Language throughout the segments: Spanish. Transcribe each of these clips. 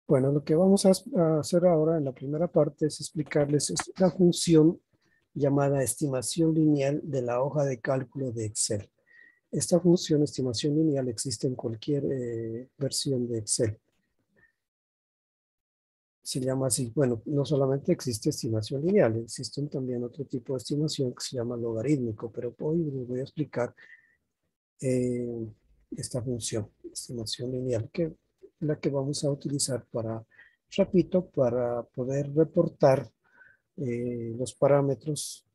Bueno, lo que vamos a hacer ahora en la primera parte es explicarles la función llamada estimación lineal de la hoja de cálculo de Excel. Esta función, estimación lineal, existe en cualquier versión de Excel. Se llama así. Bueno, no solamente existe estimación lineal, existen también otro tipo de estimación que se llama logarítmico, pero hoy les voy a explicar esta función, estimación lineal, que es la que vamos a utilizar para, repito, para poder reportar los parámetros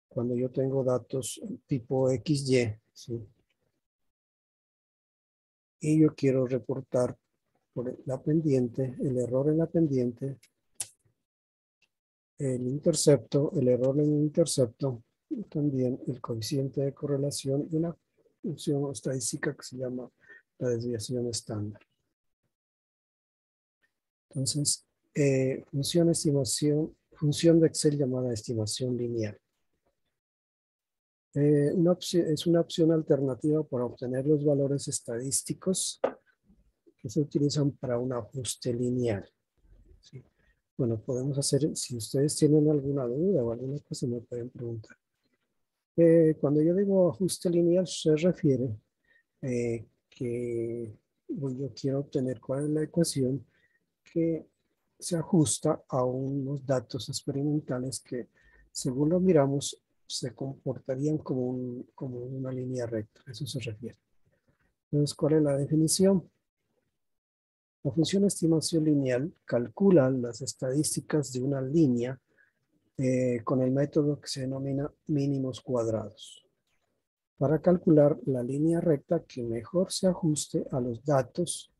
cuando yo tengo datos tipo XY, ¿sí? Y yo quiero reportar por la pendiente, el error en la pendiente, el intercepto, el error en el intercepto, y también el coeficiente de correlación y una función estadística que se llama la desviación estándar. Entonces, función de Excel llamada estimación lineal. Es una opción alternativa para obtener los valores estadísticos que se utilizan para un ajuste lineal. ¿Sí? Bueno, podemos hacer, si ustedes tienen alguna duda o alguna cosa, me pueden preguntar. Cuando yo digo ajuste lineal, se refiere que yo quiero obtener cuál es la ecuación que se ajusta a unos datos experimentales que, según lo miramos, se comportarían como una línea recta. A eso se refiere. Entonces, ¿cuál es la definición? La función estimación lineal calcula las estadísticas de una línea con el método que se denomina mínimos cuadrados, para calcular la línea recta que mejor se ajuste a los datos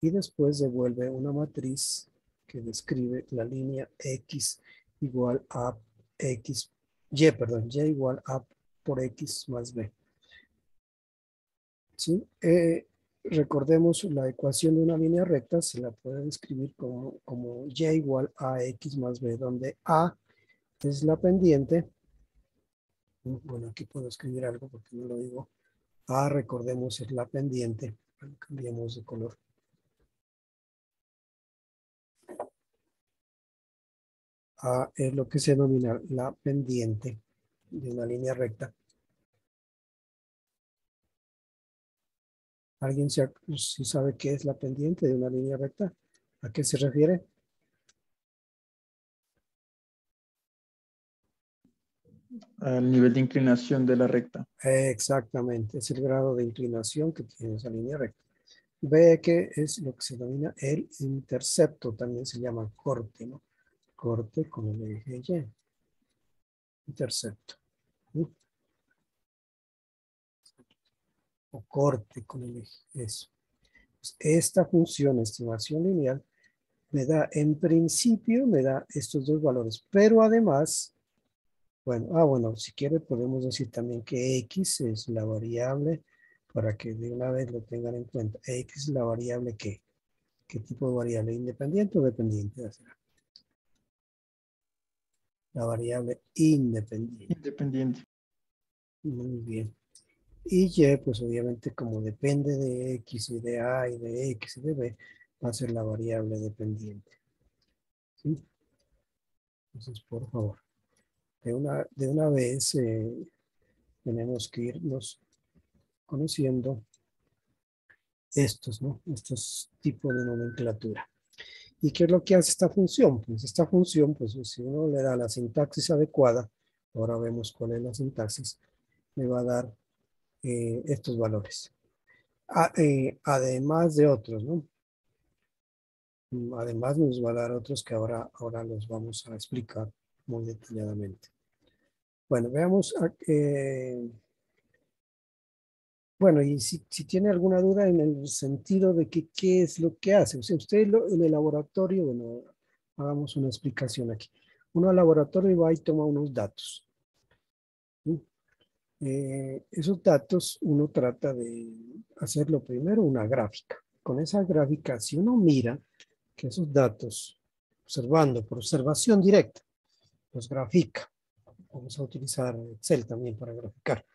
y después devuelve una matriz que describe la línea X igual a X, Y igual a por X más B. ¿Sí? Recordemos la ecuación de una línea recta se la puede describir como Y igual a X más B, donde A es la pendiente. Bueno, aquí puedo escribir algo porque no lo digo. A, recordemos, es la pendiente. Cambiamos de color. A es lo que se denomina la pendiente de una línea recta. ¿Alguien si sabe qué es la pendiente de una línea recta? ¿A qué se refiere? Al nivel de inclinación de la recta. Exactamente, es el grado de inclinación que tiene esa línea recta. Ve que es lo que se denomina el intercepto, también se llama corte, ¿no? Corte con el eje Y. Intercepto. ¿Sí? O corte con el eje, eso. Pues esta función, estimación lineal, me da, en principio, me da estos dos valores, pero además, bueno, si quiere podemos decir también que X es la variable, para que de una vez lo tengan en cuenta. X es la variable ¿qué tipo de variable? ¿Independiente o dependiente? La variable independiente. Independiente. Muy bien. Y Y, pues obviamente como depende de X y de A y de X y de B, va a ser la variable dependiente. ¿Sí? Entonces, por favor, de una vez tenemos que irnos conociendo estos, ¿no? Estos tipos de nomenclatura. ¿Y qué es lo que hace esta función? Pues esta función, pues si uno le da la sintaxis adecuada, ahora vemos cuál es la sintaxis, me va a dar estos valores. Además de otros, ¿no? Además nos va a dar otros que ahora los vamos a explicar muy detalladamente. Bueno, veamos. Bueno, y si tiene alguna duda en el sentido de que qué es lo que hace. O sea, usted en el laboratorio, bueno, hagamos una explicación aquí. Uno al laboratorio va y toma unos datos. ¿Sí? Esos datos uno trata de hacerlo primero una gráfica. Con esa gráfica, si uno mira que esos datos, observando por observación directa, los grafica. Vamos a utilizar Excel también para graficar.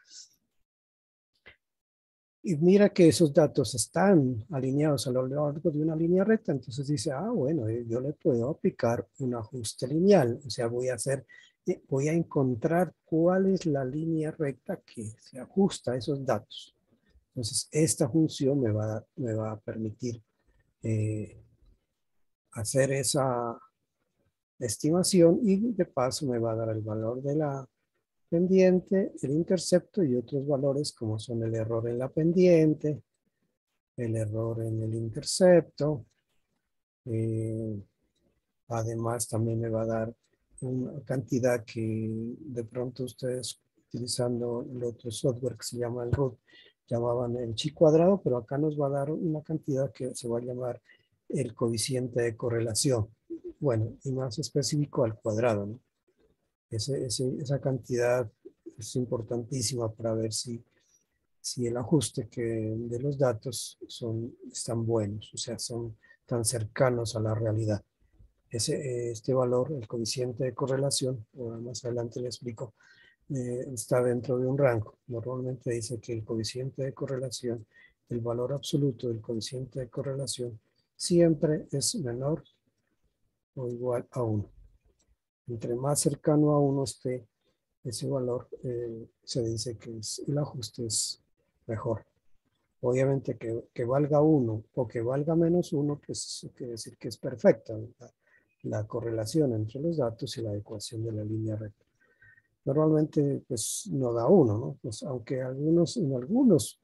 y mira que esos datos están alineados a lo largo de una línea recta, entonces dice, ah, bueno, yo le puedo aplicar un ajuste lineal, o sea, voy a encontrar cuál es la línea recta que se ajusta a esos datos. Entonces, esta función me va a permitir hacer esa estimación y de paso me va a dar el valor de la pendiente, el intercepto y otros valores como son el error en la pendiente, el error en el intercepto. Además también me va a dar una cantidad que de pronto ustedes utilizando el otro software que se llama el root llamaban el chi cuadrado, pero acá nos va a dar una cantidad que se va a llamar el coeficiente de correlación. Bueno, y más específico al cuadrado, ¿no? Esa cantidad es importantísima para ver si el ajuste de los datos están buenos, o sea, son tan cercanos a la realidad. Este valor, el coeficiente de correlación, ahora más adelante le explico, está dentro de un rango. Normalmente dice que el coeficiente de correlación, el valor absoluto del coeficiente de correlación, siempre es menor o igual a 1. Entre más cercano a 1 esté ese valor, se dice que el ajuste es mejor. Obviamente que valga 1 o que valga menos 1, pues eso quiere decir que es perfecta la correlación entre los datos y la ecuación de la línea recta. Normalmente pues no da 1, ¿no? Pues aunque en algunos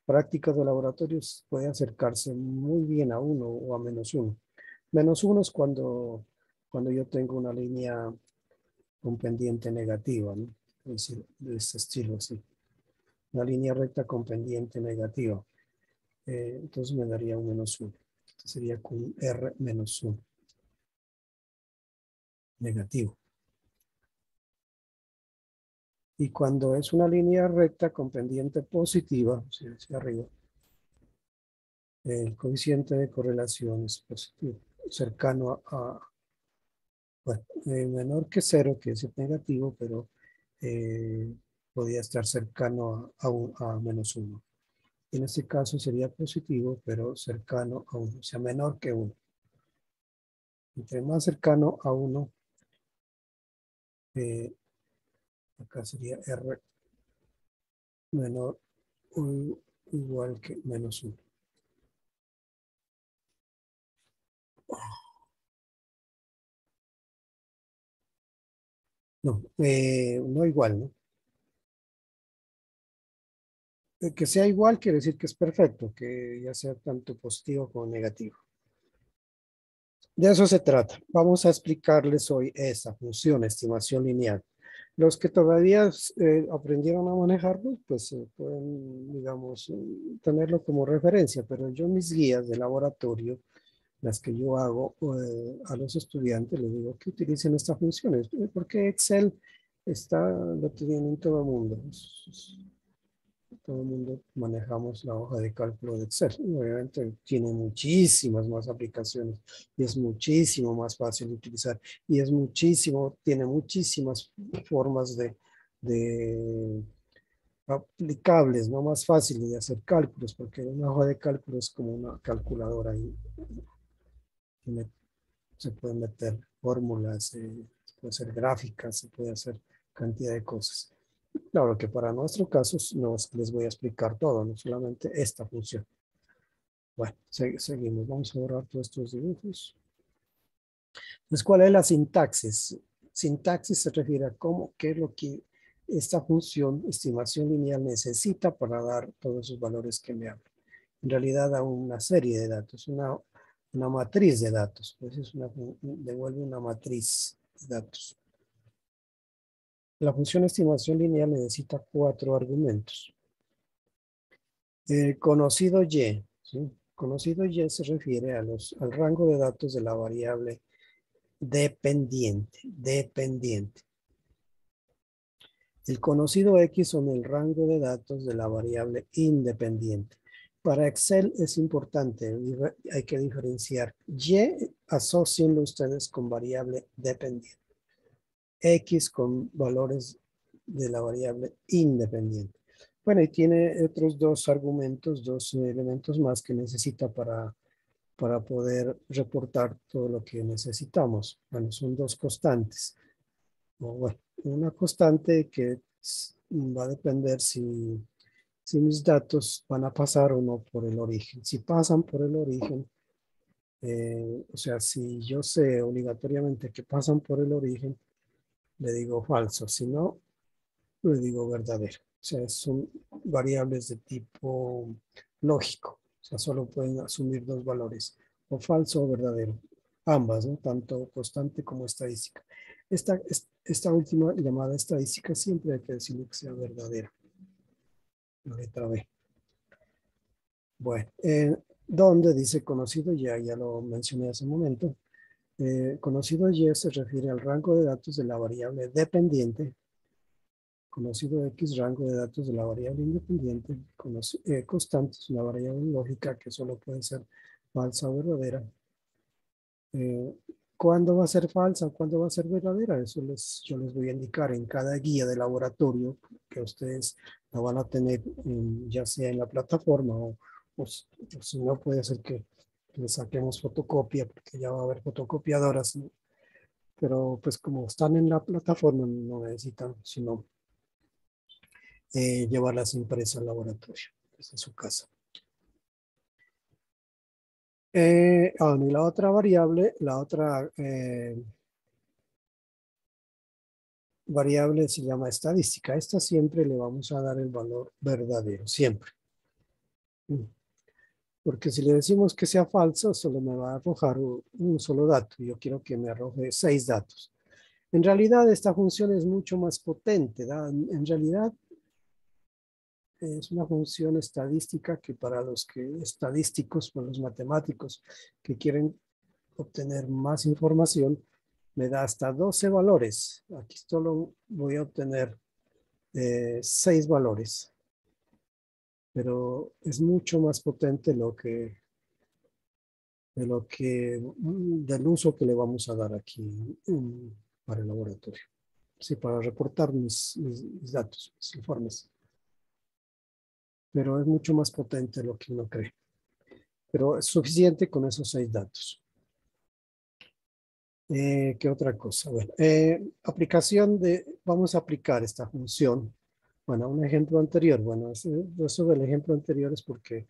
prácticas de laboratorios puede acercarse muy bien a 1 o a menos 1. Menos 1 es cuando yo tengo una línea con pendiente negativa, ¿no? Es decir, de este estilo así. Una línea recta con pendiente negativa. Entonces me daría un menos 1. Esto sería con R menos 1. Negativo. Y cuando es una línea recta con pendiente positiva, o sea, hacia arriba, el coeficiente de correlación es positivo, cercano bueno, menor que 0, que es negativo, pero podría estar cercano a menos 1. En este caso sería positivo, pero cercano a 1, o sea, menor que 1. Entre más cercano a 1, acá sería R menor o igual que menos 1. No, no igual, ¿no? Que sea igual quiere decir que es perfecto, que ya sea tanto positivo como negativo. De eso se trata. Vamos a explicarles hoy esa función, estimación lineal. Los que todavía aprendieron a manejarlo, pues pueden, digamos, tenerlo como referencia, pero yo mis guías de laboratorio, las que yo hago a los estudiantes, les digo que utilicen estas funciones, porque Excel lo tienen en todo el mundo. Todo el mundo manejamos la hoja de cálculo de Excel. Obviamente tiene muchísimas más aplicaciones y es muchísimo más fácil de utilizar y tiene muchísimas formas de aplicables, no más fáciles de hacer cálculos, porque una hoja de cálculo es como una calculadora y se pueden meter fórmulas, se puede hacer gráficas, se puede hacer cantidad de cosas. Claro que para nuestro caso no les voy a explicar todo, no solamente esta función. Bueno, seguimos. Vamos a borrar todos estos dibujos. Entonces, ¿cuál es la sintaxis? Sintaxis se refiere a qué es lo que esta función, estimación lineal, necesita para dar todos esos valores que me hablan. En realidad da una serie de datos, una matriz de datos. Entonces devuelve una matriz de datos. La función estimación lineal necesita 4 argumentos. Conocido Y, ¿sí? Conocido Y se refiere al rango de datos de la variable dependiente. El conocido X son el rango de datos de la variable independiente. Para Excel es importante, hay que diferenciar Y, asocienlo ustedes con variable dependiente. X con valores de la variable independiente. Bueno, y tiene otros dos argumentos, dos elementos más que necesita para poder reportar todo lo que necesitamos. Bueno, son dos constantes. O, bueno, una constante que va a depender si mis datos van a pasar o no por el origen. Si pasan por el origen, o sea, si yo sé obligatoriamente que pasan por el origen, le digo falso. Si no, le digo verdadero. O sea, son variables de tipo lógico. O sea, solo pueden asumir dos valores, o falso o verdadero. Ambas, ¿no? Tanto constante como estadística. Esta última llamada estadística siempre hay que decirle que sea verdadera. La letra B. Bueno, donde dice conocido ya lo mencioné hace un momento. Conocido y se refiere al rango de datos de la variable dependiente. Conocido X, rango de datos de la variable independiente. Constante es una variable lógica que solo puede ser falsa o verdadera. ¿Cuándo va a ser falsa? ¿Cuándo va a ser verdadera? Eso yo les voy a indicar en cada guía de laboratorio que ustedes la van a tener ya sea en la plataforma o si no puede ser que le saquemos fotocopia porque ya va a haber fotocopiadoras, ¿no? Pero pues como están en la plataforma no necesitan sino llevarlas impresas al laboratorio desde su casa. Y la otra variable, la otra variable se llama estadística. Esta siempre le vamos a dar el valor verdadero, siempre. Porque si le decimos que sea falso, solo me va a arrojar un solo dato. Yo quiero que me arroje 6 datos. En realidad, esta función es mucho más potente, ¿da? En realidad, es una función estadística que para los estadísticos, para los matemáticos que quieren obtener más información, me da hasta 12 valores. Aquí solo voy a obtener 6 valores, pero es mucho más potente del uso que le vamos a dar aquí para el laboratorio. Sí, para reportar mis datos, mis informes. Pero es mucho más potente de lo que uno cree. Pero es suficiente con esos 6 datos. ¿Qué otra cosa? Bueno, vamos a aplicar esta función. Bueno, un ejemplo anterior. Bueno, eso del ejemplo anterior es porque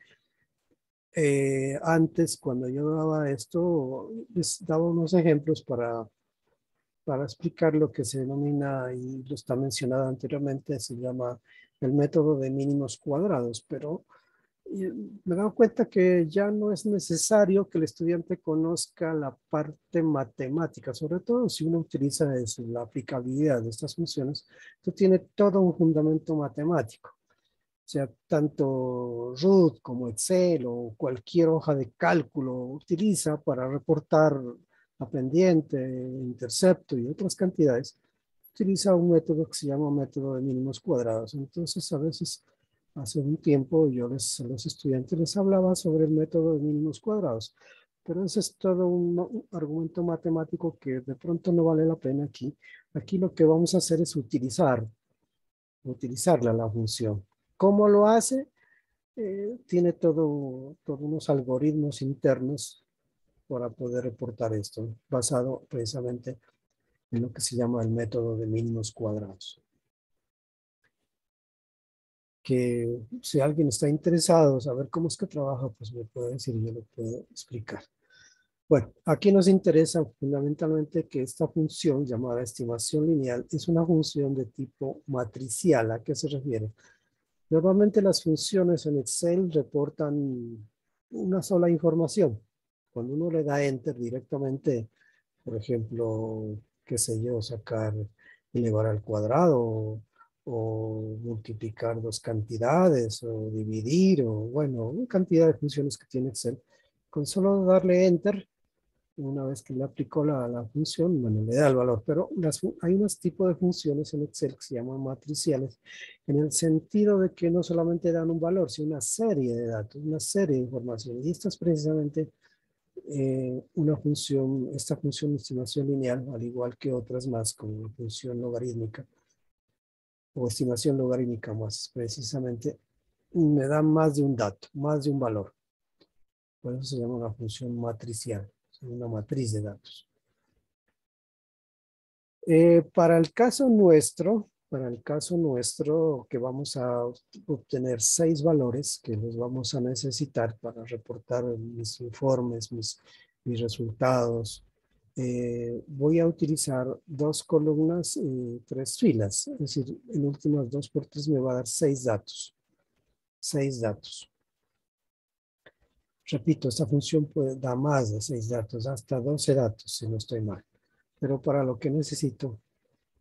antes, cuando yo daba esto, les daba unos ejemplos para explicar lo que se denomina, y lo está mencionado anteriormente, se llama el método de mínimos cuadrados, pero me he dado cuenta que ya no es necesario que el estudiante conozca la parte matemática, sobre todo si uno utiliza la aplicabilidad de estas funciones. Esto tiene todo un fundamento matemático. O sea, tanto Root como Excel o cualquier hoja de cálculo utiliza para reportar la pendiente, intercepto y otras cantidades, utiliza un método que se llama método de mínimos cuadrados. Entonces, a veces, hace un tiempo, a los estudiantes les hablaba sobre el método de mínimos cuadrados, pero ese es todo un argumento matemático que de pronto no vale la pena aquí. Aquí lo que vamos a hacer es utilizarla la función. ¿Cómo lo hace? Tiene todos unos algoritmos internos para poder reportar esto, basado precisamente en lo que se llama el método de mínimos cuadrados. Que si alguien está interesado en saber cómo es que trabaja, pues me puede decir y yo lo puedo explicar. Bueno, aquí nos interesa fundamentalmente que esta función llamada estimación lineal es una función de tipo matricial. ¿A qué se refiere? Normalmente las funciones en Excel reportan una sola información. Cuando uno le da Enter directamente, por ejemplo, qué sé yo, elevar al cuadrado o multiplicar dos cantidades o dividir o bueno, una cantidad de funciones que tiene Excel. Con solo darle Enter, una vez que le aplicó la función, bueno, le da el valor, pero hay unos tipos de funciones en Excel que se llaman matriciales, en el sentido de que no solamente dan un valor, sino una serie de datos, una serie de información. Y esta es precisamente esta función de estimación lineal, al igual que otras más, como la función logarítmica, o estimación logarítmica más precisamente, me da más de un dato, más de un valor. Por eso se llama una función matricial, una matriz de datos. Para el caso nuestro, que vamos a obtener 6 valores que los vamos a necesitar para reportar mis informes, mis resultados, voy a utilizar 2 columnas y 3 filas. Es decir, en últimas 2 por 3 me va a dar 6 datos. 6 datos. Repito, esta función da más de 6 datos, hasta 12 datos, si no estoy mal. Pero para lo que necesito,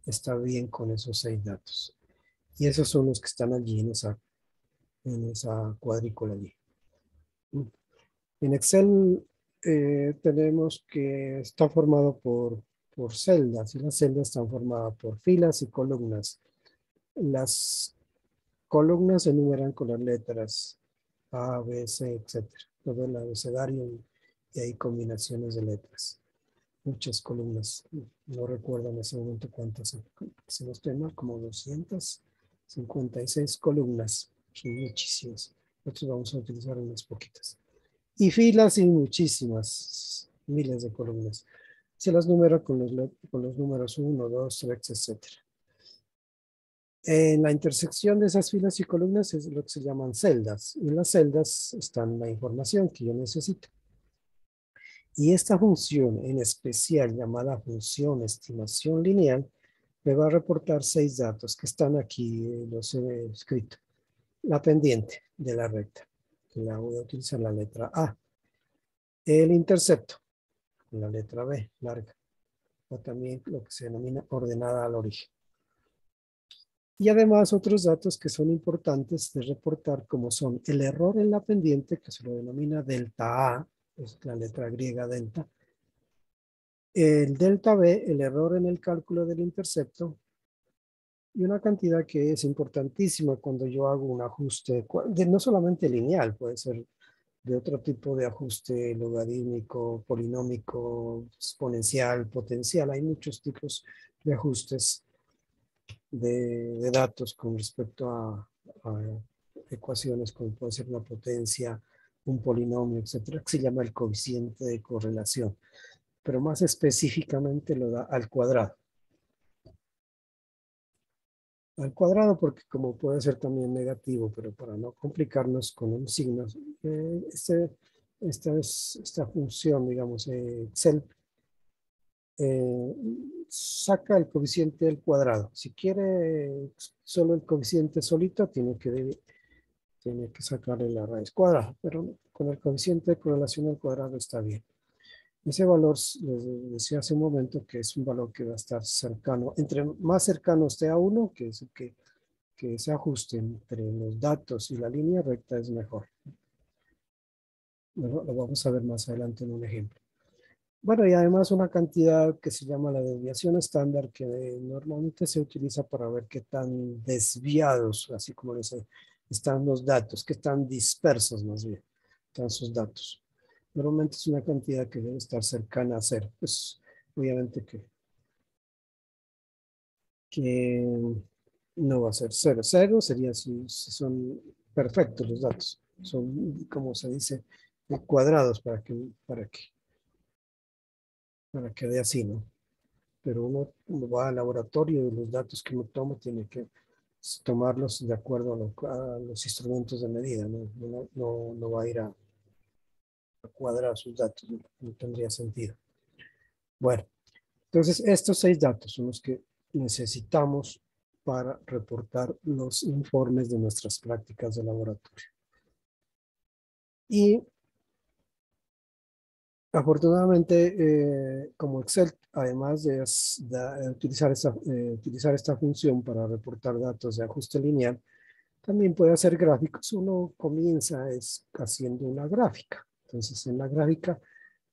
está bien con esos 6 datos. Y esos son los que están allí en esa cuadrícula allí. En Excel tenemos que está formado por celdas, y las celdas están formadas por filas y columnas. Las columnas se enumeran con las letras A, B, C, etc. Todo el abecedario y hay combinaciones de letras. Muchas columnas. No recuerdo en ese momento cuántas. Si no estoy mal, como 256 columnas. Son muchísimas. Nosotros vamos a utilizar unas poquitas. Y filas y muchísimas, miles de columnas. Se las numera con los números 1, 2, 3, etc. En la intersección de esas filas y columnas es lo que se llaman celdas. Y en las celdas está la información que yo necesito. Y esta función en especial llamada función estimación lineal me va a reportar 6 datos que están aquí, los he escrito. La pendiente de la recta, que la voy a utilizar la letra A. El intercepto, la letra B, larga. O también lo que se denomina ordenada al origen. Y además otros datos que son importantes de reportar, como son el error en la pendiente, que se lo denomina delta A, es la letra griega delta. El delta B, el error en el cálculo del intercepto, y una cantidad que es importantísima cuando yo hago un ajuste, no solamente lineal, puede ser de otro tipo de ajuste logarítmico, polinómico, exponencial, potencial. Hay muchos tipos de ajustes de datos con respecto a ecuaciones, como puede ser una potencia, un polinomio, etcétera, que se llama el coeficiente de correlación. Pero más específicamente lo da al cuadrado. Al cuadrado porque como puede ser también negativo, pero para no complicarnos con un signo, esta función, digamos, Excel, saca el coeficiente del cuadrado. Si quiere solo el coeficiente solito, tiene que sacarle la raíz cuadrada, pero con el coeficiente de correlación al cuadrado está bien. Ese valor, les decía hace un momento, que es un valor que va a estar cercano. Entre más cercano esté a 1, que es que ese ajuste entre los datos y la línea recta es mejor. Lo vamos a ver más adelante en un ejemplo. Bueno, y además una cantidad que se llama la desviación estándar, que normalmente se utiliza para ver qué tan desviados, así como dice, están los datos, qué tan dispersos más bien están sus datos. Normalmente es una cantidad que debe estar cercana a 0. Pues obviamente que no va a ser 0. 0 sería si son perfectos los datos. Son, como se dice, cuadrados para que dé así, ¿no? Pero uno va al laboratorio y los datos que uno toma tiene que tomarlos de acuerdo a los instrumentos de medida, ¿no? No va a ir a cuadrar sus datos, no tendría sentido. Bueno, entonces estos 6 datos son los que necesitamos para reportar los informes de nuestras prácticas de laboratorio. Y afortunadamente, como Excel, además de utilizar esta función para reportar datos de ajuste lineal, también puede hacer gráficos. Uno comienza haciendo una gráfica. Entonces, en la gráfica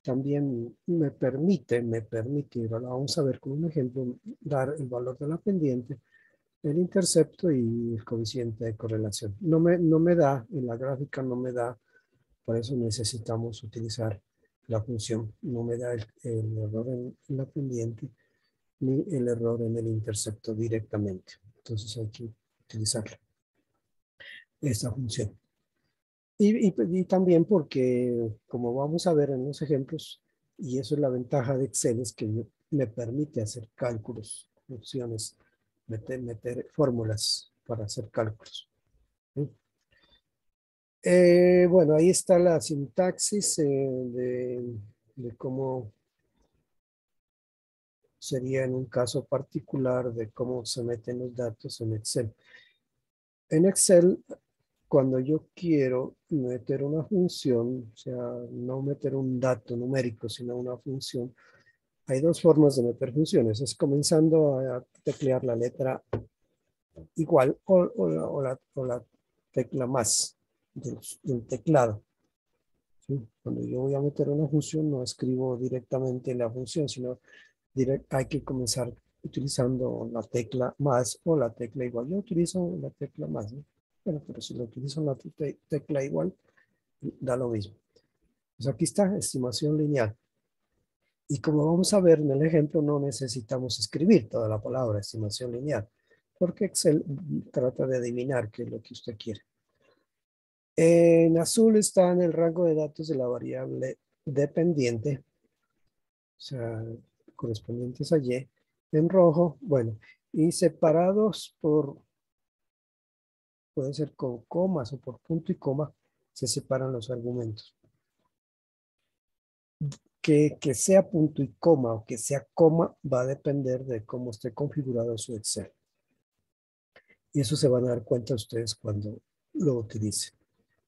también me permite, ahora vamos a ver con un ejemplo, dar el valor de la pendiente, el intercepto y el coeficiente de correlación. No me da, en la gráfica no me da, por eso necesitamos utilizar la función. No me da el error en la pendiente ni el error en el intercepto directamente. Entonces hay que utilizar esta función. Y también porque, como vamos a ver en los ejemplos, y eso es la ventaja de Excel, es que me permite hacer cálculos, funciones, meter fórmulas para hacer cálculos. ¿Sí? Bueno, ahí está la sintaxis de cómo sería en un caso particular de cómo se meten los datos en Excel. En Excel, cuando yo quiero meter una función, o sea, no meter un dato numérico, sino una función, hay dos formas de meter funciones. Es comenzando a teclear la letra igual o la tecla más del teclado. ¿Sí? Cuando yo voy a meter una función, no escribo directamente la función, sino hay que comenzar utilizando la tecla más o la tecla igual. Yo utilizo la tecla más, ¿no? Bueno, pero si lo utilizo la tecla igual, da lo mismo. Pues aquí está, estimación lineal. Y como vamos a ver en el ejemplo, no necesitamos escribir toda la palabra estimación lineal, porque Excel trata de adivinar qué es lo que usted quiere. En azul está en el rango de datos de la variable dependiente, o sea, correspondientes a Y. En rojo, bueno, y separados por, puede ser con comas o por punto y coma, se separan los argumentos. Que sea punto y coma o que sea coma va a depender de cómo esté configurado su Excel. Y eso se van a dar cuenta ustedes cuando lo utilicen.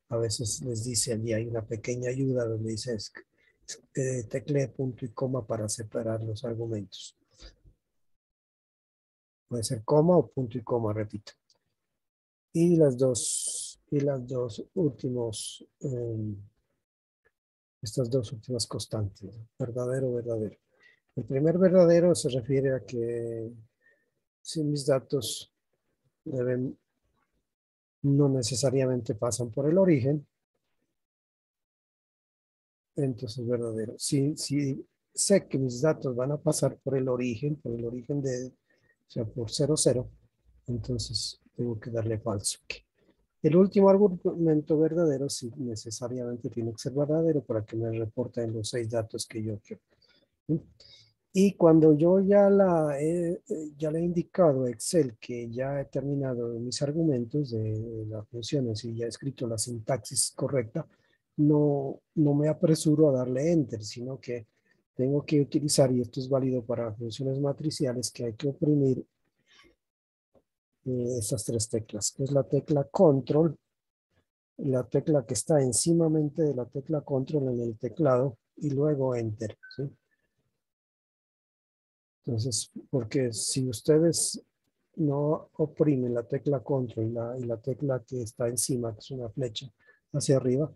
A veces les dice allí, hay una pequeña ayuda donde dice teclee punto y coma para separar los argumentos. Puede ser coma o punto y coma, repito. Y estas dos últimas constantes, verdadero, verdadero. El primer verdadero se refiere a que si mis datos no necesariamente pasan por el origen, entonces verdadero. Si sé que mis datos van a pasar por el origen o sea, por 0, 0, entonces tengo que darle falso. El último argumento verdadero sí necesariamente tiene que ser verdadero para que me reporten los 6 datos que yo quiero. ¿Sí? Y cuando yo ya le he indicado a Excel que ya he terminado mis argumentos de las funciones y ya he escrito la sintaxis correcta, no me apresuro a darle enter, sino que tengo que utilizar, y esto es válido para funciones matriciales, que hay que oprimir estas tres teclas, que es la tecla control, la tecla que está encima de la tecla control en el teclado, y luego enter, ¿sí? Entonces, porque si ustedes no oprimen la tecla control y la tecla que está encima, que es una flecha hacia arriba,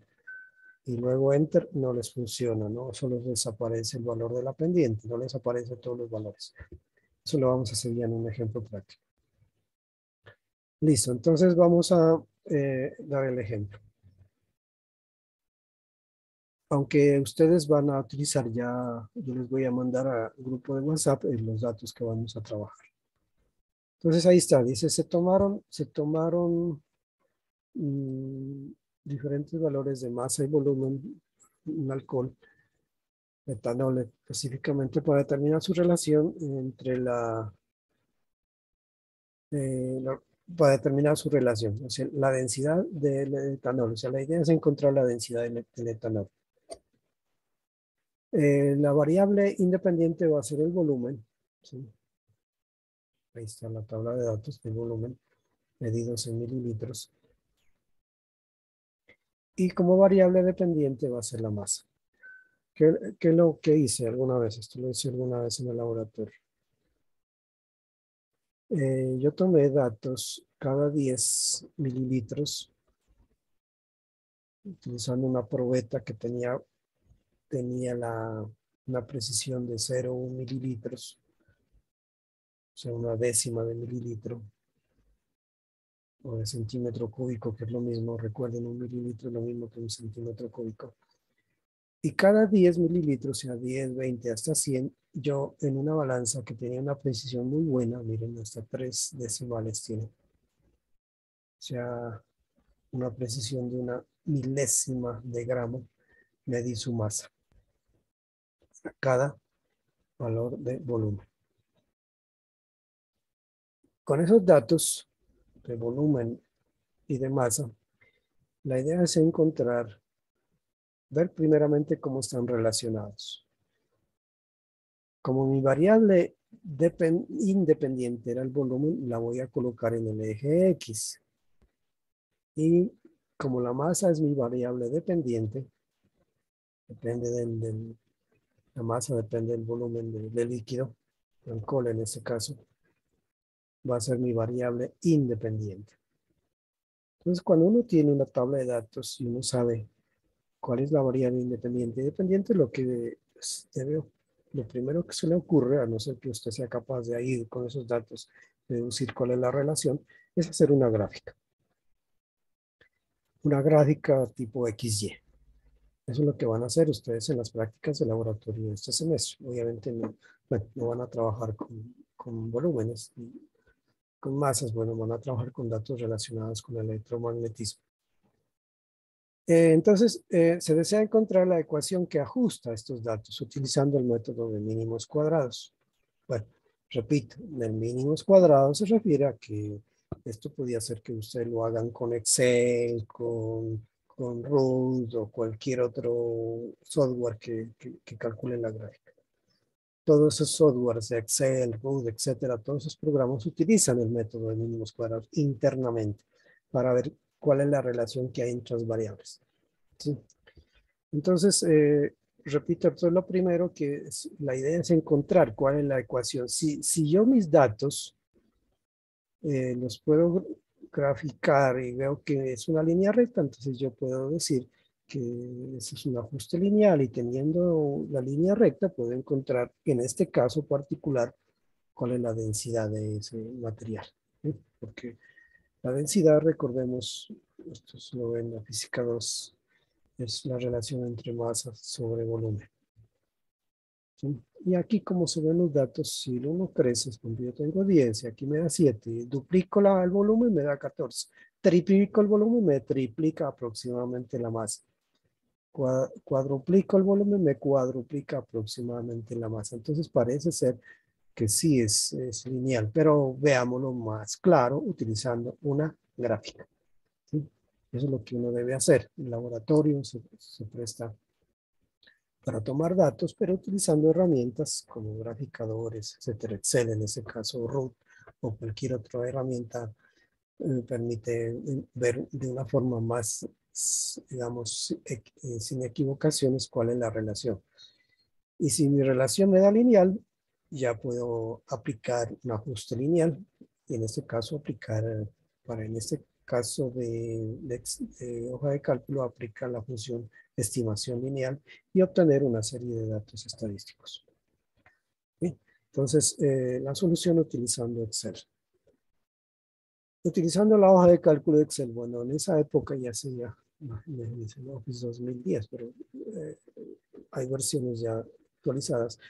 y luego enter, no les funciona, ¿no? Solo les aparece el valor de la pendiente, no les aparece todos los valores. Eso lo vamos a hacer ya en un ejemplo práctico. Listo, entonces vamos a dar el ejemplo. Aunque ustedes van a utilizar ya, yo les voy a mandar al grupo de WhatsApp los datos que vamos a trabajar. Entonces ahí está, dice, se tomaron diferentes valores de masa y volumen, un alcohol, etanol, específicamente para determinar su relación entre eh, la- para determinar su relación, o sea, la densidad del etanol. O sea, la idea es encontrar la densidad del etanol. La variable independiente va a ser el volumen, ¿sí? Ahí está la tabla de datos del volumen, medidos en mililitros. Y como variable dependiente va a ser la masa. ¿Qué es lo que hice alguna vez? Esto lo hice alguna vez en el laboratorio. Yo tomé datos cada 10 mililitros utilizando una probeta que tenía una precisión de 0,1 mililitros, o sea, una décima de mililitro o de centímetro cúbico, que es lo mismo. Recuerden, un mililitro es lo mismo que un centímetro cúbico. Y cada 10 mililitros, o sea, 10, 20, hasta 100, yo en una balanza que tenía una precisión muy buena, miren, hasta 3 decimales tiene. O sea, una precisión de una milésima de gramo, medí su masa a cada valor de volumen. Con esos datos de volumen y de masa, la idea es encontrar, ver primeramente cómo están relacionados. Como mi variable independiente era el volumen, la voy a colocar en el eje X. Y como la masa es mi variable dependiente, depende la masa depende del volumen del líquido, alcohol en este caso, va a ser mi variable independiente. Entonces, cuando uno tiene una tabla de datos y uno sabe cuál es la variable independiente y dependiente, lo que lo primero que se le ocurre, a no ser que usted sea capaz de ir con esos datos, deducir cuál es la relación, es hacer una gráfica. Una gráfica tipo XY. Eso es lo que van a hacer ustedes en las prácticas de laboratorio de este semestre. Obviamente no, bueno, no van a trabajar con volúmenes, con masas, bueno, van a trabajar con datos relacionados con el electromagnetismo. Entonces, se desea encontrar la ecuación que ajusta estos datos utilizando el método de mínimos cuadrados. Bueno, repito, el mínimos cuadrados se refiere a que esto podía ser que ustedes lo hagan con Excel, con Root o cualquier otro software que calcule la gráfica. Todos esos softwares de Excel, Root, etcétera, todos esos programas utilizan el método de mínimos cuadrados internamente para ver cuál es la relación que hay entre las variables. ¿Sí? Entonces, repito, esto es lo primero la idea es encontrar cuál es la ecuación. Si yo mis datos los puedo graficar y veo que es una línea recta, entonces yo puedo decir que eso es un ajuste lineal y teniendo la línea recta puedo encontrar en este caso particular cuál es la densidad de ese material. ¿Sí? Porque la densidad, recordemos, esto se lo ve en la física 2, es la relación entre masa sobre volumen. ¿Sí? Y aquí como se ven los datos, si el 1 crece, cuando yo tengo 10 y aquí me da 7, duplico el volumen, me da 14. Triplico el volumen, me triplica aproximadamente la masa. Cuadruplico el volumen, me cuadruplica aproximadamente la masa. Entonces parece ser que sí es lineal, pero veámoslo más claro utilizando una gráfica. ¿Sí? Eso es lo que uno debe hacer. El laboratorio se presta para tomar datos, pero utilizando herramientas como graficadores, etcétera, Excel en ese caso, Root o cualquier otra herramienta permite ver de una forma más, digamos, sin equivocaciones cuál es la relación. Y si mi relación me da lineal, ya puedo aplicar un ajuste lineal y en este caso aplicar, en este caso de hoja de cálculo, aplica la función estimación lineal y obtener una serie de datos estadísticos. ¿Sí? Entonces, la solución utilizando Excel. Utilizando la hoja de cálculo de Excel, bueno, en esa época ya sería en Office 2010, pero hay versiones ya actualizadas,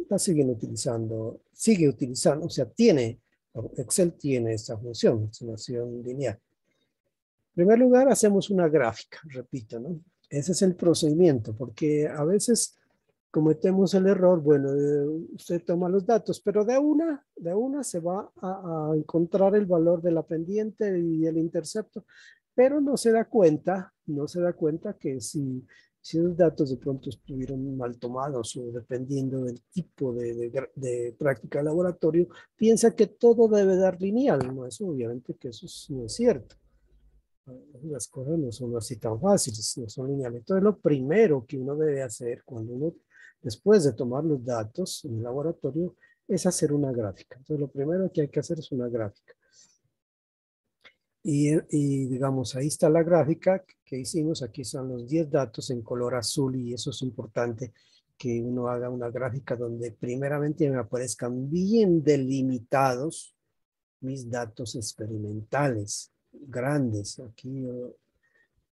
la siguen utilizando, sigue utilizando, o sea, Excel tiene esta función, estimación lineal. En primer lugar, hacemos una gráfica, repito, ¿no? Ese es el procedimiento, porque a veces cometemos el error, bueno, usted toma los datos, pero de una se va a encontrar el valor de la pendiente y el intercepto, pero no se da cuenta que si los datos de pronto estuvieron mal tomados o dependiendo del tipo de práctica de laboratorio, piensa que todo debe dar lineal, no es obviamente que eso no es cierto. Las cosas no son así tan fáciles, no son lineales. Entonces, lo primero que uno debe hacer cuando uno, después de tomar los datos en el laboratorio, es hacer una gráfica. Entonces, lo primero que hay que hacer es una gráfica. Y digamos, ahí está la gráfica que hicimos. Aquí son los 10 datos en color azul y eso es importante que uno haga una gráfica donde primeramente me aparezcan bien delimitados mis datos experimentales grandes. Aquí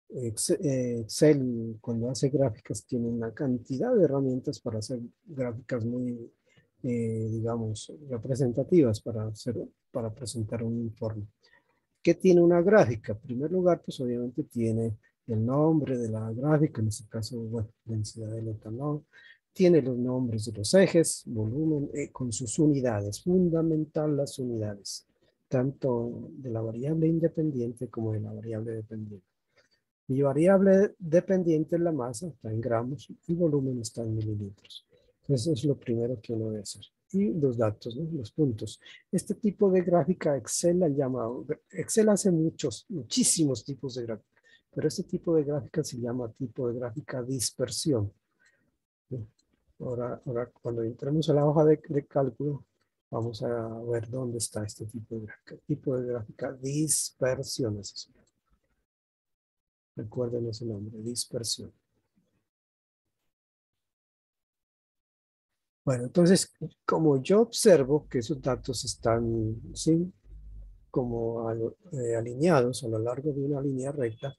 Excel, cuando hace gráficas, tiene una cantidad de herramientas para hacer gráficas muy, digamos, representativas para presentar un informe. ¿Qué tiene una gráfica? En primer lugar, pues obviamente tiene el nombre de la gráfica, en este caso, bueno, densidad del etanol. Tiene los nombres de los ejes, volumen, con sus unidades. Fundamental las unidades, tanto de la variable independiente como de la variable dependiente. Mi variable dependiente es la masa, está en gramos, y volumen está en mililitros. Entonces, eso es lo primero que uno debe hacer. Y los datos, ¿no? Los puntos. Este tipo de gráfica Excel la llama, Excel hace muchísimos tipos de gráfica, pero este tipo de gráfica se llama tipo de gráfica dispersión. ¿Sí? Ahora, cuando entremos a la hoja de cálculo, vamos a ver dónde está este tipo de gráfica. Tipo de gráfica dispersión. Recuerden ese nombre, dispersión. Bueno, entonces, como yo observo que esos datos están, ¿sí?, como alineados a lo largo de una línea recta,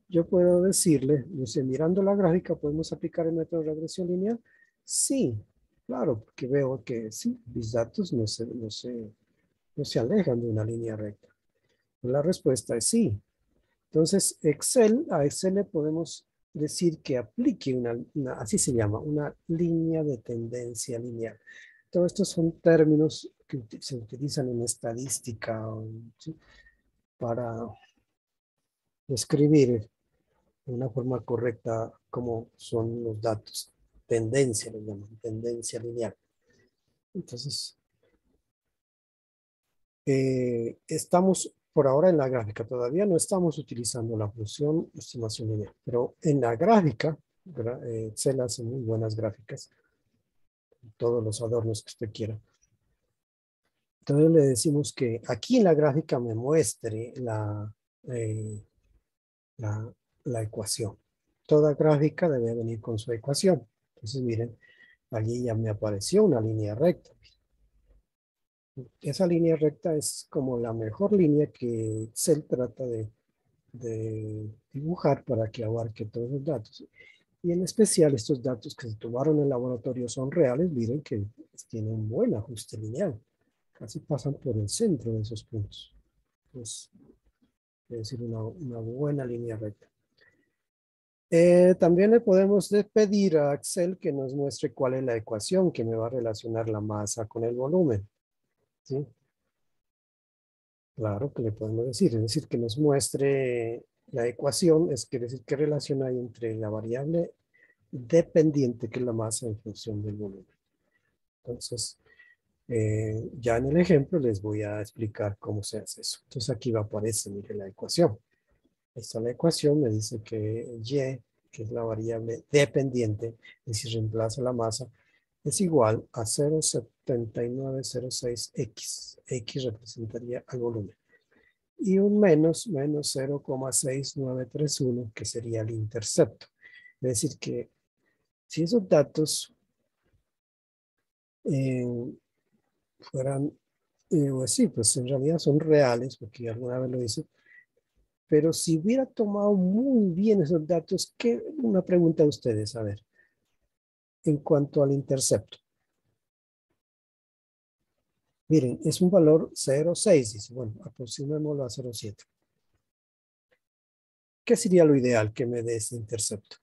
yo puedo decirle, dice, mirando la gráfica, ¿podemos aplicar el método de regresión lineal? Sí, claro, porque veo que sí, mis datos no se alejan de una línea recta. La respuesta es sí. Entonces, a Excel le podemos decir que aplique así se llama, una línea de tendencia lineal. Todos estos son términos que se utilizan en estadística, ¿sí?, para describir de una forma correcta cómo son los datos. Tendencia, lo llaman, tendencia lineal. Entonces, estamos por ahora en la gráfica, todavía no estamos utilizando la función estimación lineal, pero en la gráfica, Excel hace muy buenas gráficas, todos los adornos que usted quiera. Entonces le decimos que aquí en la gráfica me muestre eh, la, la ecuación. Toda gráfica debe venir con su ecuación. Entonces miren, allí ya me apareció una línea recta. Esa línea recta es como la mejor línea que Excel trata de dibujar para que abarque todos los datos. Y en especial estos datos que se tomaron en el laboratorio son reales, miren que tienen un buen ajuste lineal. Casi pasan por el centro de esos puntos. Es decir, una buena línea recta. También le podemos pedir a Excel que nos muestre cuál es la ecuación que me va a relacionar la masa con el volumen. ¿Sí? Claro que le podemos decir, es decir, que nos muestre la ecuación, quiere decir qué relación hay entre la variable dependiente, que es la masa, en función del volumen. Entonces, ya en el ejemplo les voy a explicar cómo se hace eso. Entonces aquí va a aparecer, mire, la ecuación. Esta es la ecuación, me dice que Y, que es la variable dependiente, es decir, reemplaza la masa, es igual a 0,7906x. X representaría al volumen. Y un menos 0,6931, que sería el intercepto. Es decir, que si esos datos eh, fueran, pues sí, pues en realidad son reales, porque alguna vez lo hice, pero si hubiera tomado muy bien esos datos, una pregunta a ustedes, a ver, en cuanto al intercepto. Miren, es un valor 0,6, dice, bueno, aproximémoslo a 0,7. ¿Qué sería lo ideal que me dé ese intercepto?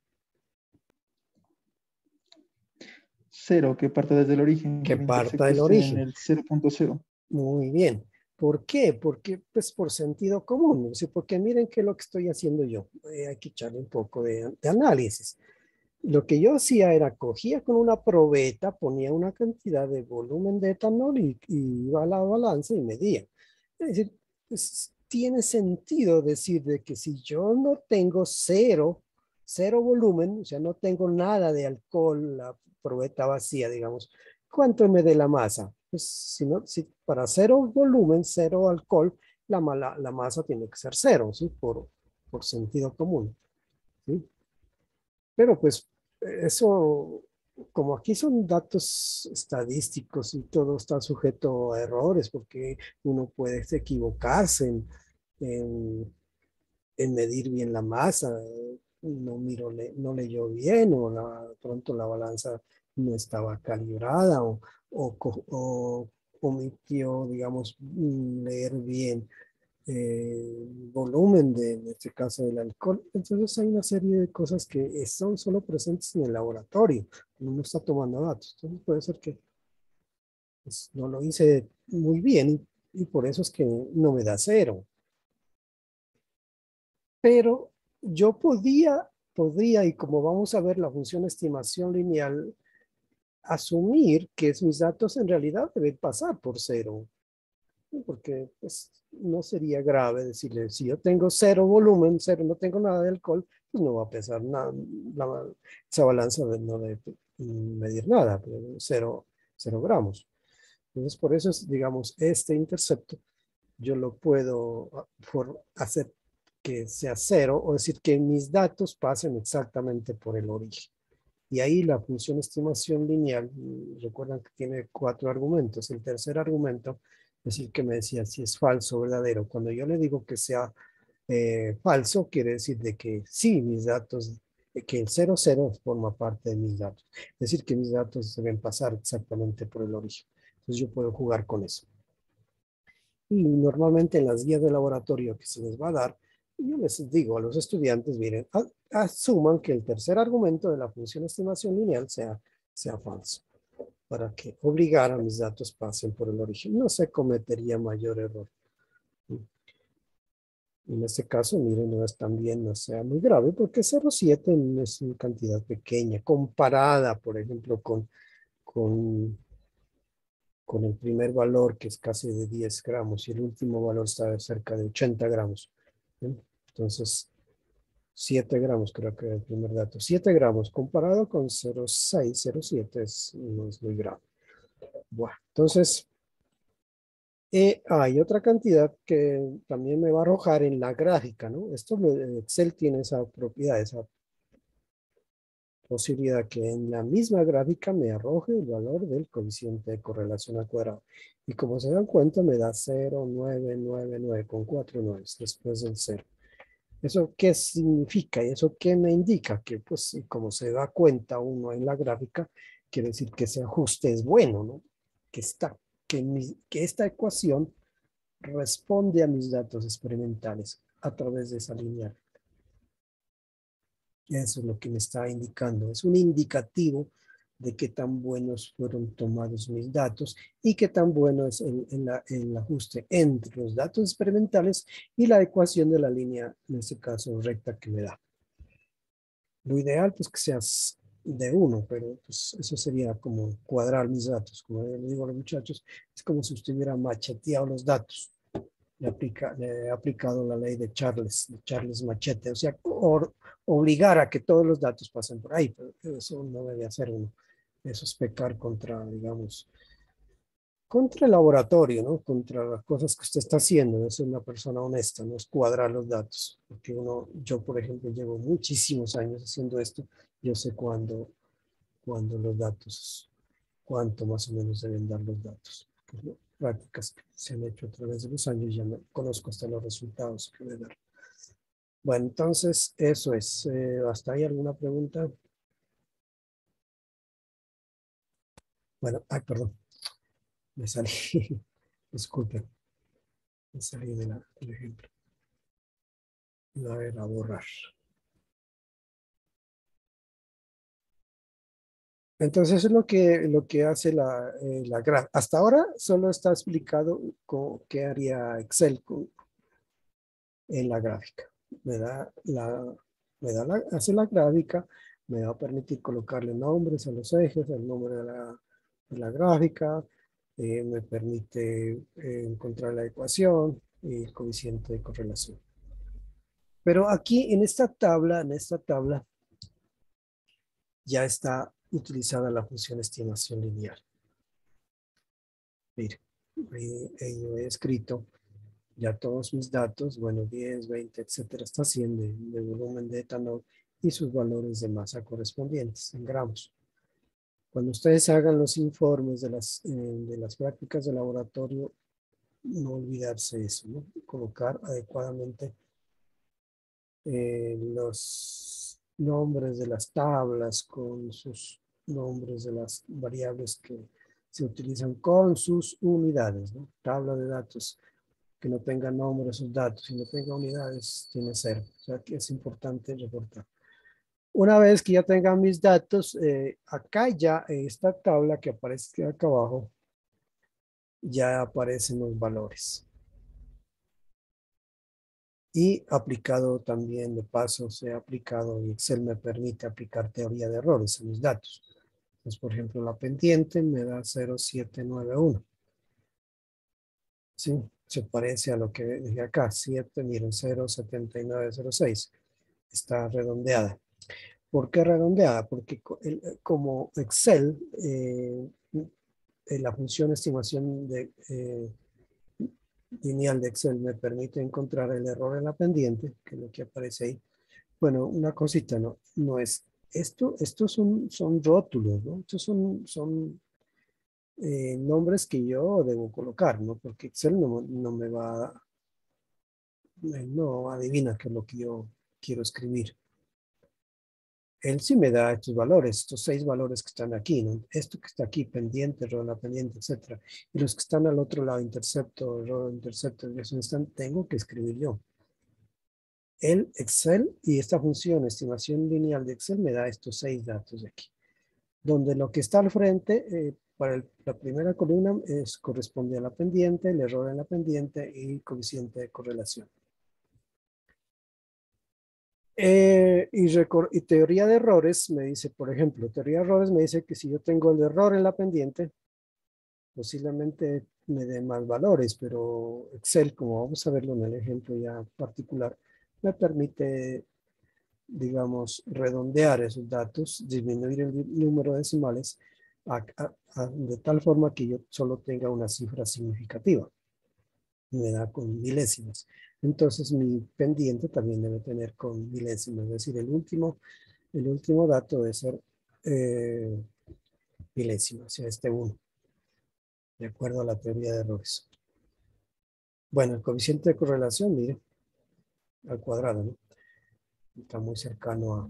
Cero, que parta desde el origen, Que que el parta intersecto del esté en origen. el 0,0. Muy bien. ¿Por qué? Porque, pues, por sentido común. ¿Sí? Porque miren qué es lo que estoy haciendo yo. Hay que echarle un poco de análisis. Lo que yo hacía era cogía con una probeta, ponía una cantidad de volumen de etanol y iba a la balanza y medía. Es decir, pues, tiene sentido decir de que si yo no tengo cero volumen, o sea, no tengo nada de alcohol, la probeta vacía, digamos, ¿cuánto me dé la masa? Pues si para cero volumen, cero alcohol, la masa tiene que ser cero, ¿sí? Por sentido común, ¿sí? Pero pues eso, como aquí son datos estadísticos y todo está sujeto a errores, porque uno puede equivocarse en en medir bien la masa, no leyó bien o de pronto la balanza no estaba calibrada o omitió, digamos, leer bien volumen en este caso del alcohol. Entonces hay una serie de cosas que son solo presentes en el laboratorio, uno está tomando datos. Entonces puede ser que pues, no lo hice muy bien y por eso es que no me da cero. Pero yo podría, y como vamos a ver la función estimación lineal, asumir que mis datos en realidad deben pasar por cero, ¿no? Porque pues, no sería grave decirle, si yo tengo cero volumen, cero, no tengo nada de alcohol, pues no va a pesar nada, esa balanza no debe medir nada, pero cero gramos. Entonces, por eso es, digamos, este intercepto yo lo puedo hacer que sea cero o decir que mis datos pasen exactamente por el origen. Y ahí la función estimación lineal, recuerdan que tiene 4 argumentos. El tercer argumento es el que me decía si es falso o verdadero. Cuando yo le digo que sea falso, quiere decir de que sí, mis datos, que el 00 forma parte de mis datos. Es decir, que mis datos deben pasar exactamente por el origen. Entonces yo puedo jugar con eso. Y normalmente en las guías de laboratorio que se les va a dar, yo les digo a los estudiantes, miren, asuman que el tercer argumento de la función estimación lineal sea falso, para que obligar a mis datos pasen por el origen. No se cometería mayor error. En este caso, miren, no es también, no sea muy grave, porque 0,7 es una cantidad pequeña, comparada, por ejemplo, con con el primer valor que es casi de 10 gramos y el último valor está de cerca de 80 gramos. ¿Sí? Entonces, 7 gramos creo que es el primer dato. 7 gramos comparado con 0,6, 0,7 no es muy grave. Bueno, entonces, hay otra cantidad que también me va a arrojar en la gráfica, ¿no? Excel tiene esa propiedad, esa posibilidad que en la misma gráfica me arroje el valor del coeficiente de correlación al cuadrado. Y como se dan cuenta, me da 0,999 con 4 nueves después del 0. ¿Eso qué significa? ¿Y eso qué me indica? Que pues como se da cuenta uno en la gráfica, quiere decir que ese ajuste es bueno, ¿no? Que que esta ecuación responde a mis datos experimentales a través de esa línea. Eso es lo que me está indicando. Es un indicativo de qué tan buenos fueron tomados mis datos y qué tan bueno es el ajuste entre los datos experimentales y la ecuación de la línea, en este caso recta que me da. Lo ideal pues que seas de uno, pero pues eso sería como cuadrar mis datos. Como yo le digo a los muchachos, es como si usted hubiera macheteado los datos. Le he aplicado la ley de Charles Machete, o sea, obligar a que todos los datos pasen por ahí, pero eso no debe hacer uno. Eso es pecar contra, digamos, contra el laboratorio, ¿no? Contra las cosas que usted está haciendo. Es una persona honesta, no es cuadrar los datos. Porque yo por ejemplo, llevo muchísimos años haciendo esto. Yo sé cuándo los datos, cuánto más o menos deben dar los datos. Porque prácticas que se han hecho a través de los años, ya me conozco hasta los resultados que debe dar. Bueno, entonces eso es. ¿Hasta ahí alguna pregunta? Bueno, ay, perdón, me salí. Disculpen, me salí del ejemplo. A ver, a borrar. Entonces es lo que hace la gráfica. Hasta ahora solo está explicado qué haría Excel en la gráfica. Me da la, hace la gráfica, me va a permitir colocarle nombres a los ejes, el nombre de la gráfica, me permite encontrar la ecuación y el coeficiente de correlación. Pero aquí en esta tabla ya está utilizada la función estimación lineal. Mire, yo he escrito ya todos mis datos, bueno, 10, 20, etcétera, está 100 de volumen de etanol y sus valores de masa correspondientes en gramos. Cuando ustedes hagan los informes de las prácticas de laboratorio, no olvidarse eso, ¿no? Colocar adecuadamente los nombres de las tablas con sus nombres de las variables que se utilizan con sus unidades, ¿no? Tabla de datos que no tenga nombres sus datos y no tenga unidades tiene cero. O sea que es importante reportar. Una vez que ya tengan mis datos, acá ya en esta tabla que aparece acá abajo, ya aparecen los valores. Y aplicado también, de paso, se ha aplicado y Excel me permite aplicar teoría de errores en mis datos. Entonces, por ejemplo, la pendiente me da 0791. ¿Sí? Se parece a lo que dije acá, 7, miren, 07906. Está redondeada. ¿Por qué redondeada? Porque como Excel, la función estimación de lineal de Excel me permite encontrar el error en la pendiente, que es lo que aparece ahí. Bueno, una cosita, no es, estos son rótulos, ¿no? Estos son nombres que yo debo colocar, ¿no? Porque Excel no me va, no adivina qué es lo que yo quiero escribir. Él sí me da estos valores, estos 6 valores que están aquí, ¿no? Esto que está aquí, pendiente, error en la pendiente, etcétera. Y los que están al otro lado, intercepto, error, intercepto, tengo que escribir yo. El Excel y esta función, estimación lineal de Excel, me da estos 6 datos de aquí. Donde lo que está al frente, para la primera columna, corresponde a la pendiente, el error en la pendiente y coeficiente de correlación. Y teoría de errores me dice, por ejemplo, teoría de errores me dice que si yo tengo el error en la pendiente, posiblemente me dé más valores, pero Excel, como vamos a verlo en el ejemplo ya particular, me permite, digamos, redondear esos datos, disminuir el número de decimales de tal forma que yo solo tenga una cifra significativa. Me da con milésimas. Entonces mi pendiente también debe tener con milésimas, es decir, el último dato debe ser milésima, o sea, este 1, de acuerdo a la teoría de errores. Bueno, el coeficiente de correlación, mire, al cuadrado, ¿no? Está muy cercano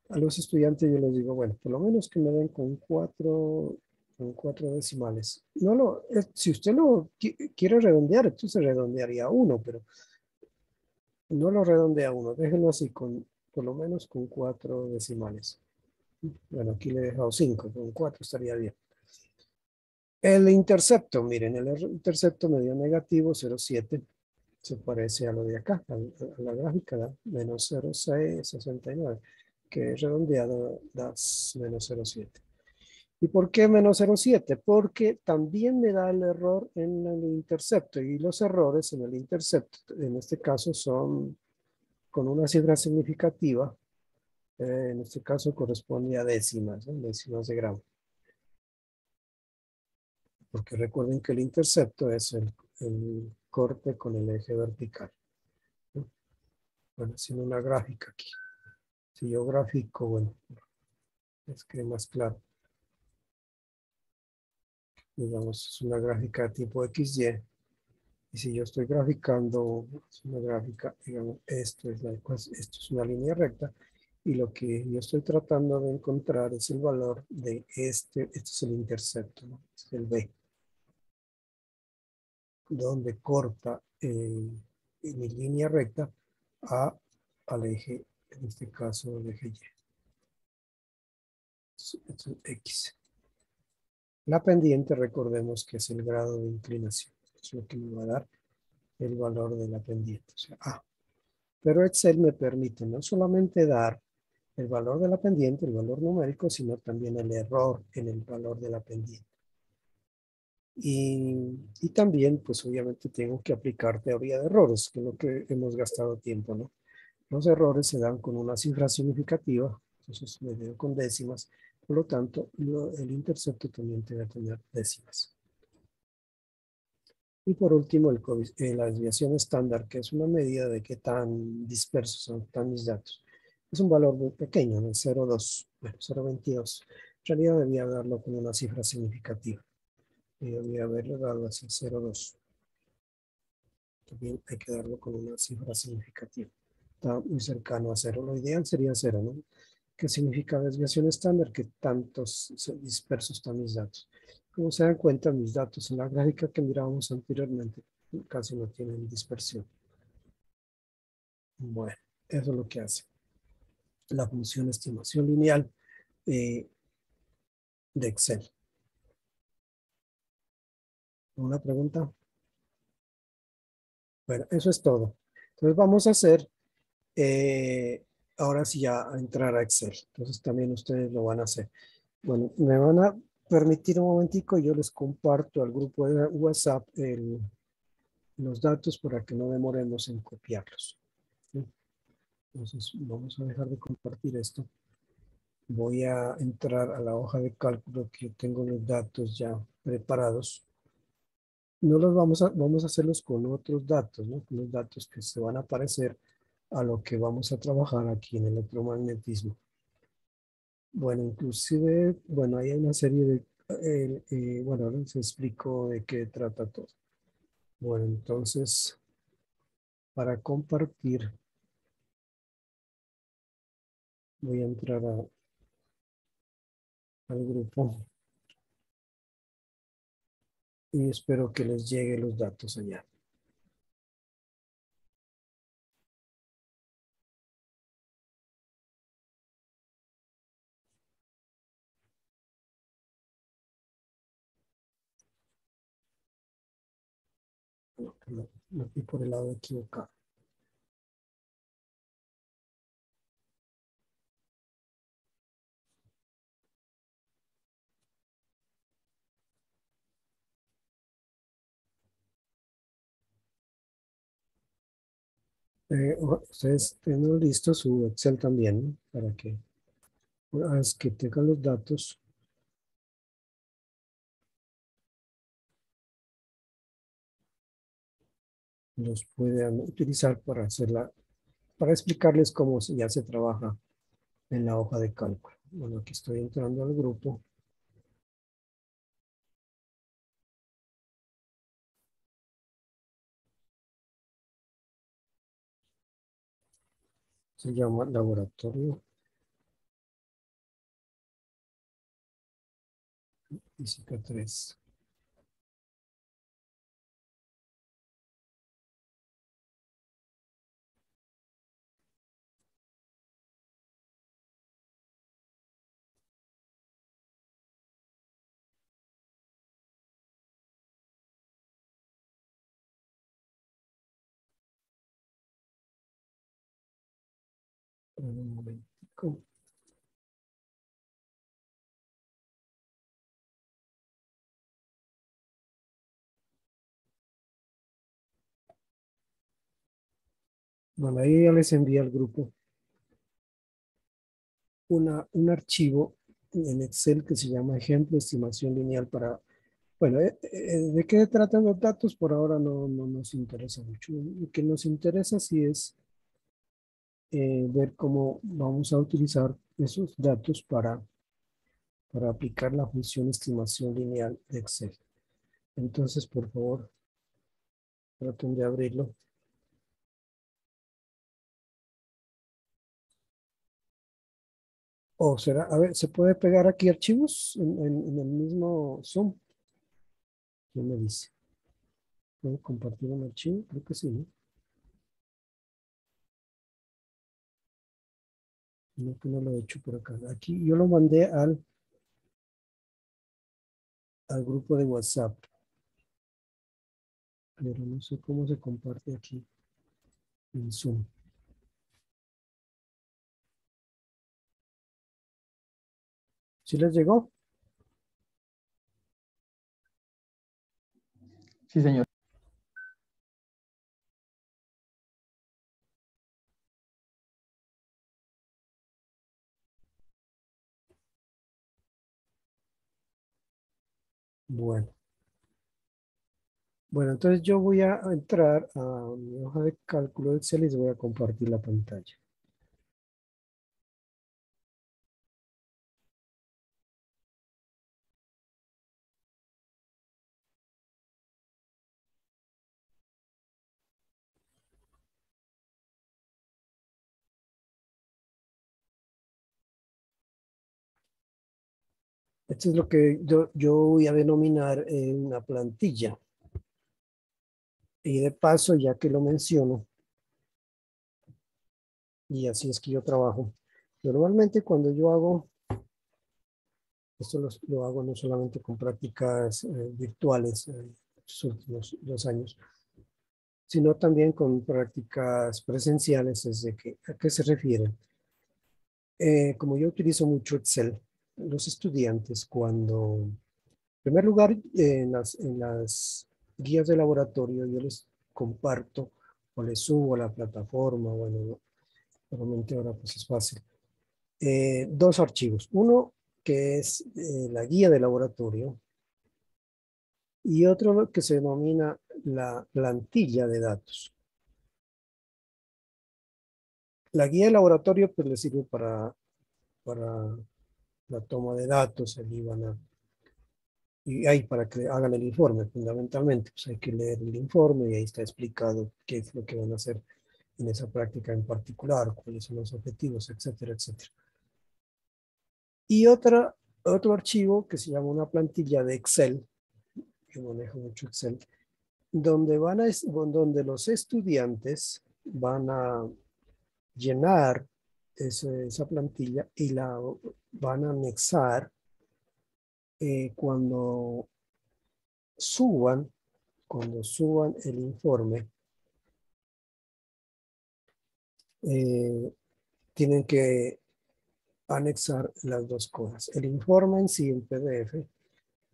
a los estudiantes. Yo les digo, bueno, por lo menos que me den con 4 decimales. Si usted lo quiere redondear, entonces redondearía 1, pero no lo redondea 1, déjenlo así, por lo menos con 4 decimales. Bueno, aquí le he dejado 5, con 4 estaría bien. El intercepto, miren, el intercepto me dio negativo 0,7. Se parece a lo de acá, a la gráfica, da menos 0,669, que redondeado da menos 0,7. ¿Y por qué menos 0,7? Porque también me da el error en el intercepto, y los errores en el intercepto, en este caso, son con una cifra significativa. En este caso corresponde a décimas, ¿no? Décimas de gramo. Porque recuerden que el intercepto es el corte con el eje vertical, ¿no? Bueno, haciendo una gráfica aquí. Si yo grafico, bueno, es que más claro. Digamos, es una gráfica de tipo XY. Y si yo estoy graficando, es una gráfica, digamos, esto es una línea recta. Y lo que yo estoy tratando de encontrar es el valor de este es el intercepto, ¿no? Es el B, donde corta en mi línea recta al eje, en este caso el eje Y. Esto es X. La pendiente, recordemos que es el grado de inclinación. Es lo que me va a dar el valor de la pendiente, o sea, A. Pero Excel me permite no solamente dar el valor de la pendiente, el valor numérico, sino también el error en el valor de la pendiente. Y también, pues obviamente tengo que aplicar teoría de errores, que es lo que hemos gastado tiempo, ¿no? Los errores se dan con una cifra significativa, entonces me veo con décimas, por lo tanto, el intercepto también debe tener décimas. Y por último, la desviación estándar, que es una medida de qué tan dispersos están mis datos. Es un valor muy pequeño, de 0,2, bueno, 0,22. En realidad debía darlo con una cifra significativa. Y debía haberlo dado así, 0,2. También hay que darlo con una cifra significativa. está muy cercano a cero. Lo ideal sería cero, ¿no? ¿Qué significa desviación estándar? Que tantos dispersos están mis datos. Como se dan cuenta, mis datos en la gráfica que mirábamos anteriormente casi no tienen dispersión. Bueno, eso es lo que hace la función estimación lineal de Excel. ¿Una pregunta? Bueno, eso es todo. Entonces vamos a hacer, ahora sí ya a entrar a Excel. Entonces también ustedes lo van a hacer. Bueno, me van a permitir un momentico, yo les comparto al grupo de WhatsApp los datos para que no demoremos en copiarlos. ¿Sí? Entonces vamos a dejar de compartir esto. Voy a entrar a la hoja de cálculo que tengo los datos ya preparados. No los vamos a hacerlos con otros datos, ¿no? Con los datos que se van a aparecer a lo que vamos a trabajar aquí en electromagnetismo. Bueno, inclusive, bueno, hay una serie de, bueno, ahora les explico de qué trata todo. Bueno, entonces, para compartir, voy a entrar al grupo y espero que les lleguen los datos allá. No, me fui por el lado equivocado. Ustedes tienen listo su Excel también, ¿no? Para que una vez que tengan los datos, los puedan utilizar para para explicarles cómo ya se trabaja en la hoja de cálculo. Bueno, aquí estoy entrando al grupo. Se llama Laboratorio Física 3. Un momentico. Bueno, ahí ya les envié al grupo un archivo en Excel que se llama ejemplo estimación lineal para, bueno, ¿de qué tratan los datos? Por ahora no nos interesa mucho. Lo que nos interesa sí es ver cómo vamos a utilizar esos datos para aplicar la función estimación lineal de Excel. Entonces, por favor, traten de abrirlo. O será, a ver, ¿se puede pegar aquí archivos en el mismo Zoom? ¿Quién me dice? ¿Puedo compartir un archivo? Creo que sí, ¿no? No, que no lo he hecho por acá. Aquí yo lo mandé al grupo de WhatsApp, pero no sé cómo se comparte aquí en Zoom. ¿Sí les llegó? Sí, señor. Bueno. Bueno, entonces yo voy a entrar a mi hoja de cálculo de Excel y les voy a compartir la pantalla. Esto es lo que yo voy a denominar una plantilla. Y de paso, ya que lo menciono, y así es que yo trabajo, normalmente cuando yo hago, esto lo hago no solamente con prácticas virtuales, los últimos 2 años, sino también con prácticas presenciales, ¿a qué se refiere? Como yo utilizo mucho Excel, los estudiantes cuando, en primer lugar, en las guías de laboratorio yo les comparto o les subo a la plataforma, bueno, ¿no? Normalmente ahora pues es fácil. Dos archivos, uno que es la guía de laboratorio y otro que se denomina la plantilla de datos. La guía de laboratorio pues le sirve para la toma de datos, el IBAN, y ahí para que hagan el informe fundamentalmente, pues hay que leer el informe y ahí está explicado qué es lo que van a hacer en esa práctica en particular, cuáles son los objetivos, etcétera, etcétera. Y otro archivo que se llama una plantilla de Excel, yo manejo mucho Excel, donde los estudiantes van a llenar esa plantilla y la van a anexar cuando suban, cuando suban el informe, eh, tienen que anexar las dos cosas, el informe en sí en PDF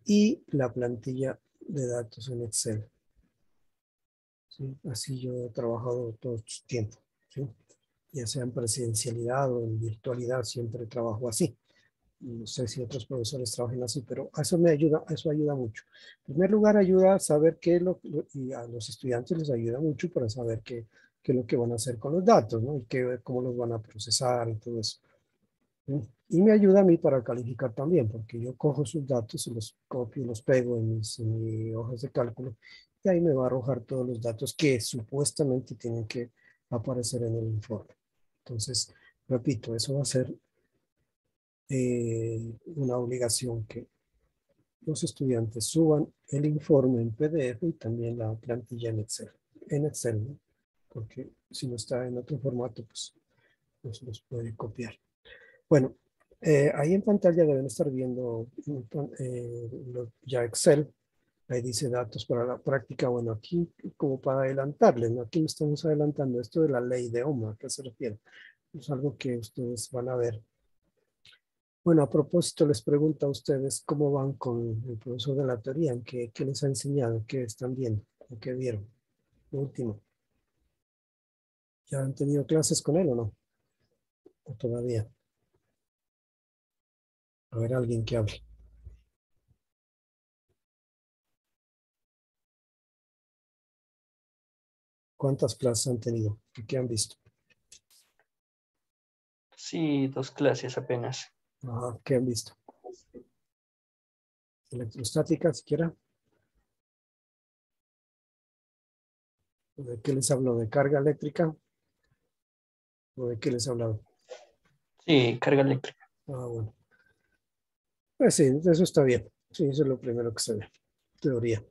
y la plantilla de datos en Excel. ¿Sí? Así yo he trabajado todo este tiempo, ¿sí? Ya sea en presencialidad o en virtualidad, siempre trabajo así. No sé si otros profesores trabajan así, pero eso ayuda mucho. En primer lugar, ayuda a saber y a los estudiantes les ayuda mucho para saber qué es lo que van a hacer con los datos, ¿no? Y cómo los van a procesar y todo eso. ¿Sí? Y me ayuda a mí para calificar también, porque yo cojo sus datos y los copio y los pego en mis hojas de cálculo y ahí me va a arrojar todos los datos que supuestamente tienen que aparecer en el informe. Entonces, repito, eso va a ser una obligación que los estudiantes suban el informe en PDF y también la plantilla en Excel, ¿no? Porque si no está en otro formato, pues no se los puede copiar. Bueno, ahí en pantalla deben estar viendo ya Excel. Ahí dice datos para la práctica. Bueno, aquí como para adelantarles, ¿no? Aquí estamos adelantando esto de la ley de Ohm, ¿a qué se refiere? Es algo que ustedes van a ver. Bueno, a propósito, les pregunto a ustedes cómo van con el profesor de la teoría, qué les ha enseñado, qué están viendo, qué vieron. Lo último, ¿ya han tenido clases con él o no? ¿O todavía? A ver, alguien que hable. ¿Cuántas clases han tenido? ¿Qué han visto? Sí, 2 clases apenas. Ajá, ¿qué han visto? ¿Electrostática siquiera? ¿De qué les habló? ¿De carga eléctrica? ¿O de qué les hablaba? Sí, carga eléctrica. Ah, bueno. Pues sí, eso está bien. Sí, eso es lo primero que se ve. Teoría.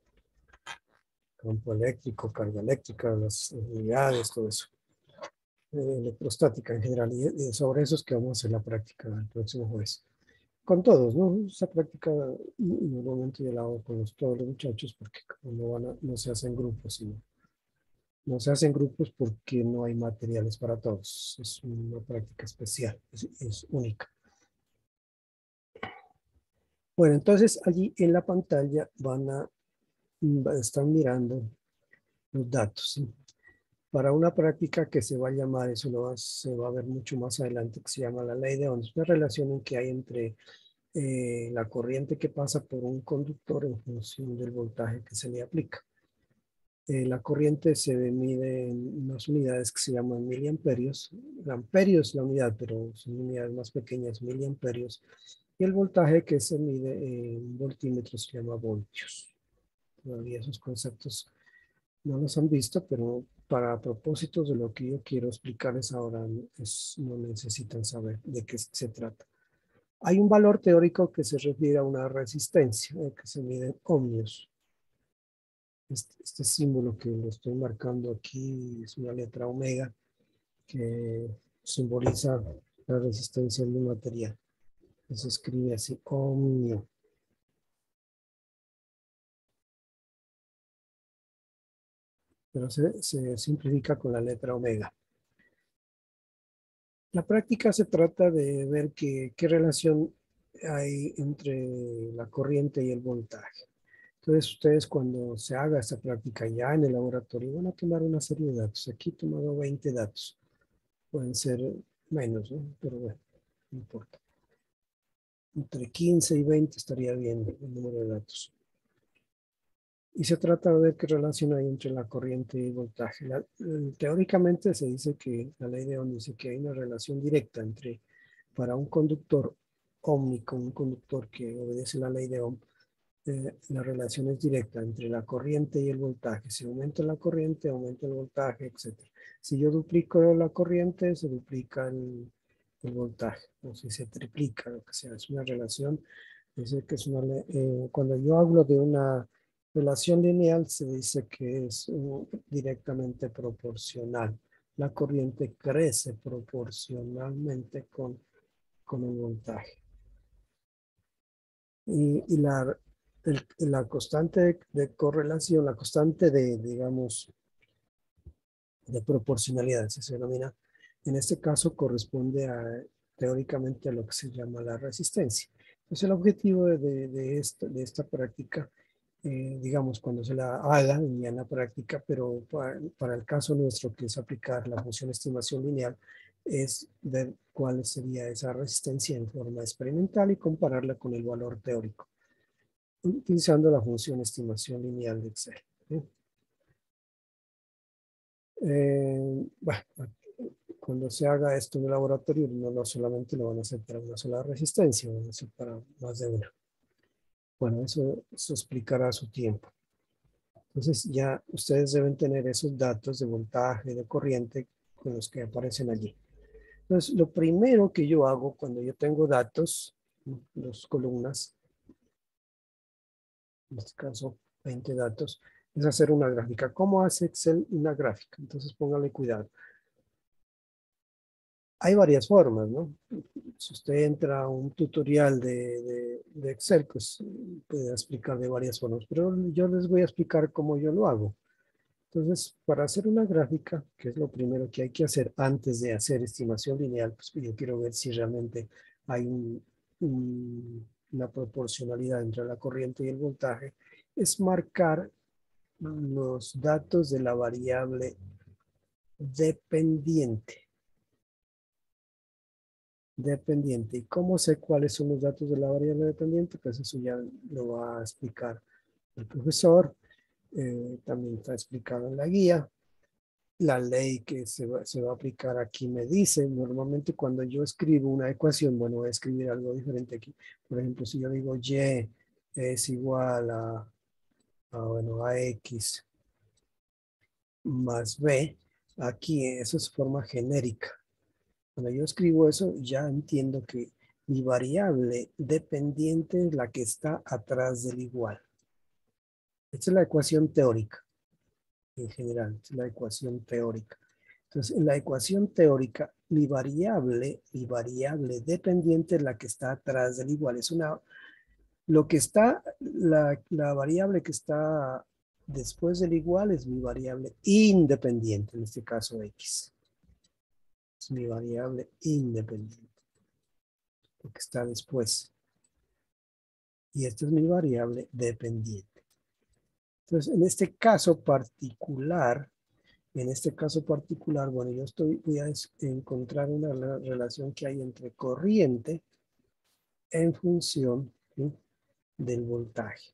Campo eléctrico, carga eléctrica, las unidades, todo eso. Electrostática en general. Y sobre eso es que vamos a hacer la práctica el próximo jueves. Con todos, ¿no? Esa práctica normalmente yo la hago con todos los muchachos porque como no se hacen grupos, sino no se hacen grupos porque no hay materiales para todos. Es una práctica especial, es única. Bueno, entonces allí en la pantalla están mirando los datos, ¿sí? Para una práctica que se va a llamar, se va a ver mucho más adelante, que se llama la ley de Ohms, una relación en que hay entre la corriente que pasa por un conductor en función del voltaje que se le aplica. La corriente se mide en unas unidades que se llaman miliamperios. Amperios es la unidad, pero son unidades más pequeñas, miliamperios. Y el voltaje que se mide en voltímetros se llama voltios. Todavía esos conceptos no los han visto, pero para propósitos de lo que yo quiero explicarles ahora, no necesitan saber de qué se trata. Hay un valor teórico que se refiere a una resistencia, que se mide en ohmios. Este símbolo que lo estoy marcando aquí es una letra omega que simboliza la resistencia de un material. Se escribe así, ohmio. Pero se simplifica con la letra omega. La práctica se trata de ver qué relación hay entre la corriente y el voltaje. Entonces ustedes cuando se haga esta práctica ya en el laboratorio van a tomar una serie de datos. Aquí he tomado 20 datos. Pueden ser menos, ¿no? Pero bueno, no importa. Entre 15 y 20 estaría bien el número de datos. Y se trata de ver qué relación hay entre la corriente y el voltaje. Teóricamente se dice que, la ley de Ohm dice que hay una relación directa entre, para un conductor ómnico, un conductor que obedece la ley de Ohm, la relación es directa entre la corriente y el voltaje. Si aumenta la corriente, aumenta el voltaje, etc. Si yo duplico la corriente, se duplica el voltaje. O si se triplica, lo que sea. Es una relación. Dice que es cuando yo hablo de una relación lineal, se dice que es directamente proporcional. La corriente crece proporcionalmente con el voltaje. Y la constante de correlación, la constante de, digamos, de proporcionalidad, se denomina, en este caso corresponde teóricamente a lo que se llama la resistencia. Entonces el objetivo de esta práctica, digamos, cuando se la haga ya en la práctica, pero para el caso nuestro, que es aplicar la función estimación lineal, es ver cuál sería esa resistencia en forma experimental y compararla con el valor teórico, utilizando la función estimación lineal de Excel. Bueno, cuando se haga esto en el laboratorio, no solamente lo van a hacer para una sola resistencia, van a hacer para más de una. Bueno, eso explicará su tiempo. Entonces ya ustedes deben tener esos datos de voltaje, de corriente, con los que aparecen allí. Entonces, lo primero que yo hago cuando yo tengo datos, dos columnas, en este caso 20 datos, es hacer una gráfica. ¿Cómo hace Excel una gráfica? Entonces póngale cuidado. Hay varias formas, ¿no? Si usted entra a un tutorial de Excel, pues puede explicar de varias formas, pero yo les voy a explicar cómo yo lo hago. Entonces, para hacer una gráfica, que es lo primero que hay que hacer antes de hacer estimación lineal, pues yo quiero ver si realmente hay una proporcionalidad entre la corriente y el voltaje, es marcar los datos de la variable dependiente. ¿Y cómo sé cuáles son los datos de la variable dependiente? Pues eso ya lo va a explicar el profesor. También está explicado en la guía. La ley que se va a aplicar aquí me dice, normalmente cuando yo escribo una ecuación, bueno, voy a escribir algo diferente aquí. Por ejemplo, si yo digo y es igual a x más b, aquí eso es forma genérica. Cuando yo escribo eso, ya entiendo que mi variable dependiente es la que está atrás del igual. Esta es la ecuación teórica, en general, esta es la ecuación teórica. Entonces, en la ecuación teórica, mi variable dependiente es la que está atrás del igual. Es la variable que está después del igual es mi variable independiente, en este caso x. Es mi variable independiente, lo que está después. Y esta es mi variable dependiente. Entonces, en este caso particular, bueno, voy a encontrar una relación que hay entre corriente en función, ¿sí?, del voltaje.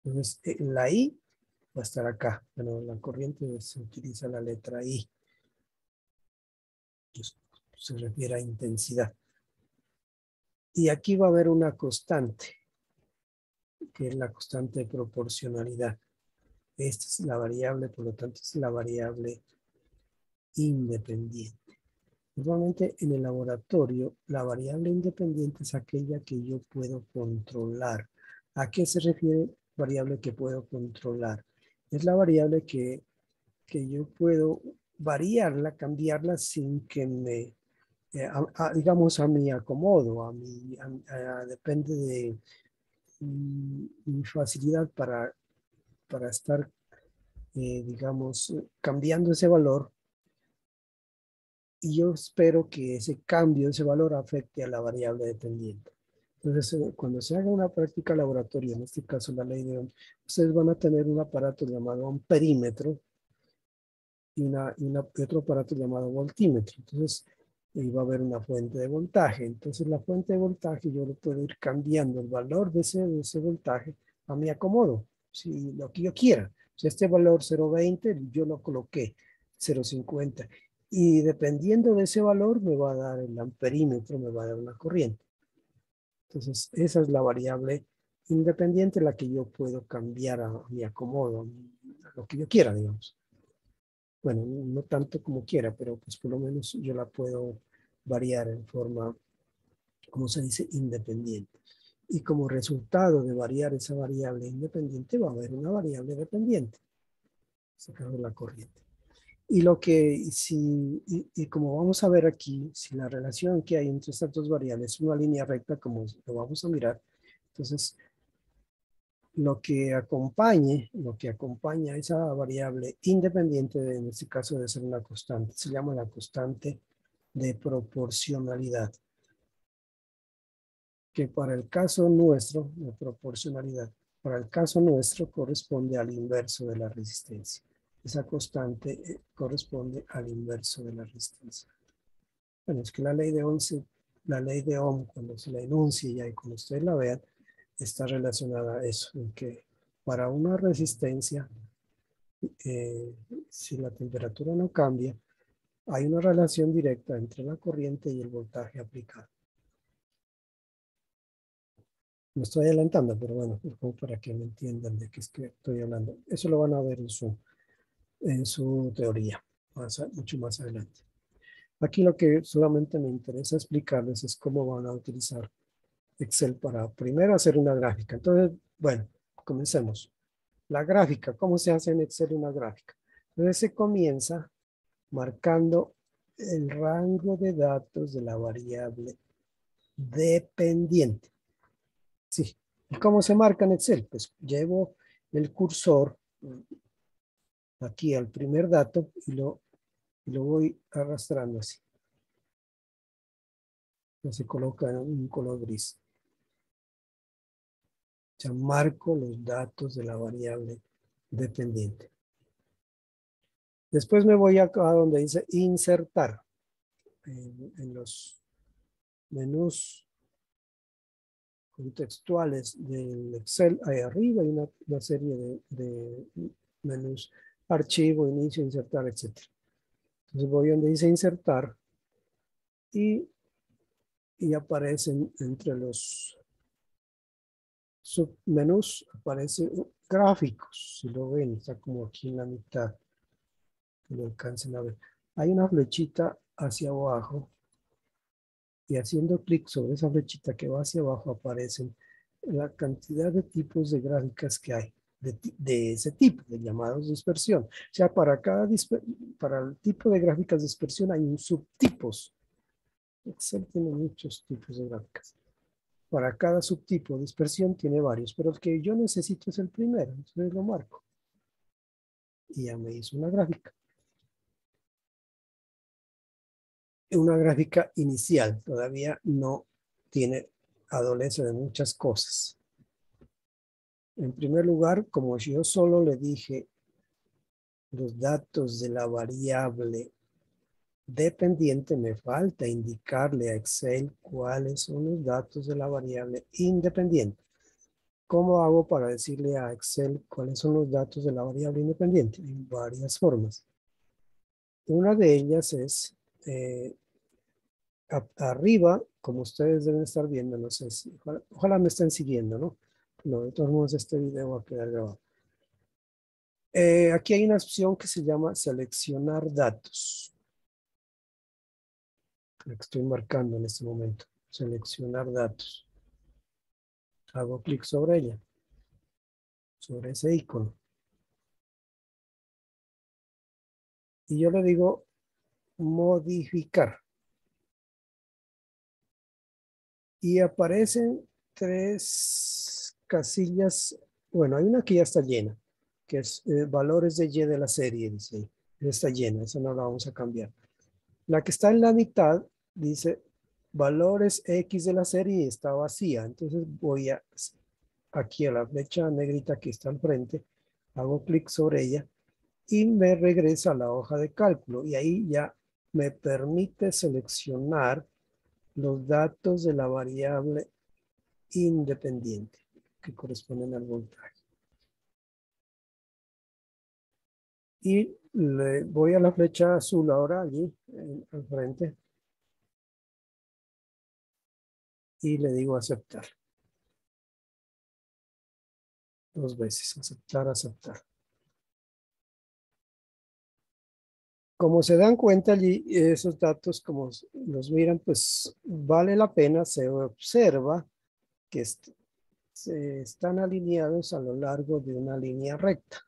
Entonces, la I va a estar acá. Bueno, la corriente se utiliza la letra I. Pues, se refiere a intensidad. Y aquí va a haber una constante, que es la constante de proporcionalidad. Esta es la variable, por lo tanto, es la variable independiente. Normalmente en el laboratorio, la variable independiente es aquella que yo puedo controlar. ¿A qué se refiere variable que puedo controlar? Es la variable que yo puedo variarla, cambiarla sin que me, digamos, a mi acomodo, depende de mi facilidad para estar, digamos, cambiando ese valor. Y yo espero que ese cambio, ese valor afecte a la variable dependiente. Entonces, cuando se haga una práctica laboratorio, en este caso la ley de Ohm, ustedes van a tener un aparato llamado amperímetro y otro aparato llamado voltímetro. Entonces, ahí va a haber una fuente de voltaje. Entonces, la fuente de voltaje yo le puedo ir cambiando el valor de ese voltaje a mi acomodo, si lo que yo quiera. Si este valor 0.20, yo lo coloqué 0.50. Y dependiendo de ese valor, me va a dar el amperímetro, me va a dar una corriente. Entonces, esa es la variable independiente, la que yo puedo cambiar a mi acomodo, a lo que yo quiera, digamos. Bueno, no tanto como quiera, pero pues por lo menos yo la puedo variar en forma, como se dice, independiente. Y como resultado de variar esa variable independiente, va a haber una variable dependiente, sacando la corriente. Y lo que, y como vamos a ver aquí, si la relación que hay entre estas dos variables es una línea recta, como lo vamos a mirar, entonces lo que acompaña a esa variable independiente, en este caso debe ser una constante, se llama la constante de proporcionalidad, que para el caso nuestro, de proporcionalidad, para el caso nuestro corresponde al inverso de la resistencia. Esa constante corresponde al inverso de la resistencia. Bueno, es que la ley de Ohm, cuando se la enuncie ya y cuando ustedes la vean, está relacionada a eso, en que para una resistencia, si la temperatura no cambia, hay una relación directa entre la corriente y el voltaje aplicado. Me estoy adelantando, pero bueno, como para que me entiendan de qué es que estoy hablando. Eso lo van a ver en su teoría, mucho más adelante. Aquí lo que solamente me interesa explicarles es cómo van a utilizar Excel para primero hacer una gráfica. Entonces, bueno, comencemos. La gráfica, ¿cómo se hace en Excel una gráfica? Entonces se comienza marcando el rango de datos de la variable dependiente. Sí. ¿Y cómo se marca en Excel? Pues llevo el cursor aquí al primer dato y lo voy arrastrando así. Se coloca en un color gris. Ya marco los datos de la variable dependiente. Después me voy acá donde dice insertar. En los menús contextuales del Excel, ahí arriba hay una serie de menús, archivo, inicio, insertar, etc. Entonces voy donde dice insertar y aparecen entre los submenús, aparece gráficos, si lo ven, está como aquí en la mitad, que lo alcancen a ver. Hay una flechita hacia abajo y haciendo clic sobre esa flechita que va hacia abajo aparecen la cantidad de tipos de gráficas que hay de ese tipo, de llamados dispersión. O sea, para el tipo de gráficas de dispersión hay un subtipos. Excel tiene muchos tipos de gráficas. Para cada subtipo de dispersión tiene varios, pero el que yo necesito es el primero, entonces lo marco. Y ya me hizo una gráfica. Una gráfica inicial, todavía no adolece de muchas cosas. En primer lugar, como yo solo le dije los datos de la variable dependiente, me falta indicarle a Excel cuáles son los datos de la variable independiente. ¿Cómo hago para decirle a Excel cuáles son los datos de la variable independiente? Hay varias formas. Una de ellas es arriba, como ustedes deben estar viendo, no sé si, ojalá me estén siguiendo, ¿no? No, de todos modos este video va a quedar grabado. Aquí hay una opción que se llama seleccionar datos. la que estoy marcando en este momento. Seleccionar datos. Hago clic sobre ella, sobre ese icono. Y yo le digo modificar. Y aparecen 3 casillas. Bueno, hay una que ya está llena, que es valores de Y de la serie, dice ahí. Está llena, esa no la vamos a cambiar. La que está en la mitad dice valores X de la serie y está vacía. Entonces voy aquí a la flecha negrita que está al frente, hago clic sobre ella y me regresa a la hoja de cálculo. Y ahí ya me permite seleccionar los datos de la variable independiente que corresponden al voltaje. Y le voy a la flecha azul ahora allí al frente y le digo aceptar. 2 veces, aceptar, aceptar. Como se dan cuenta allí, esos datos, como los miran, pues vale la pena, se observa que se están alineados a lo largo de una línea recta.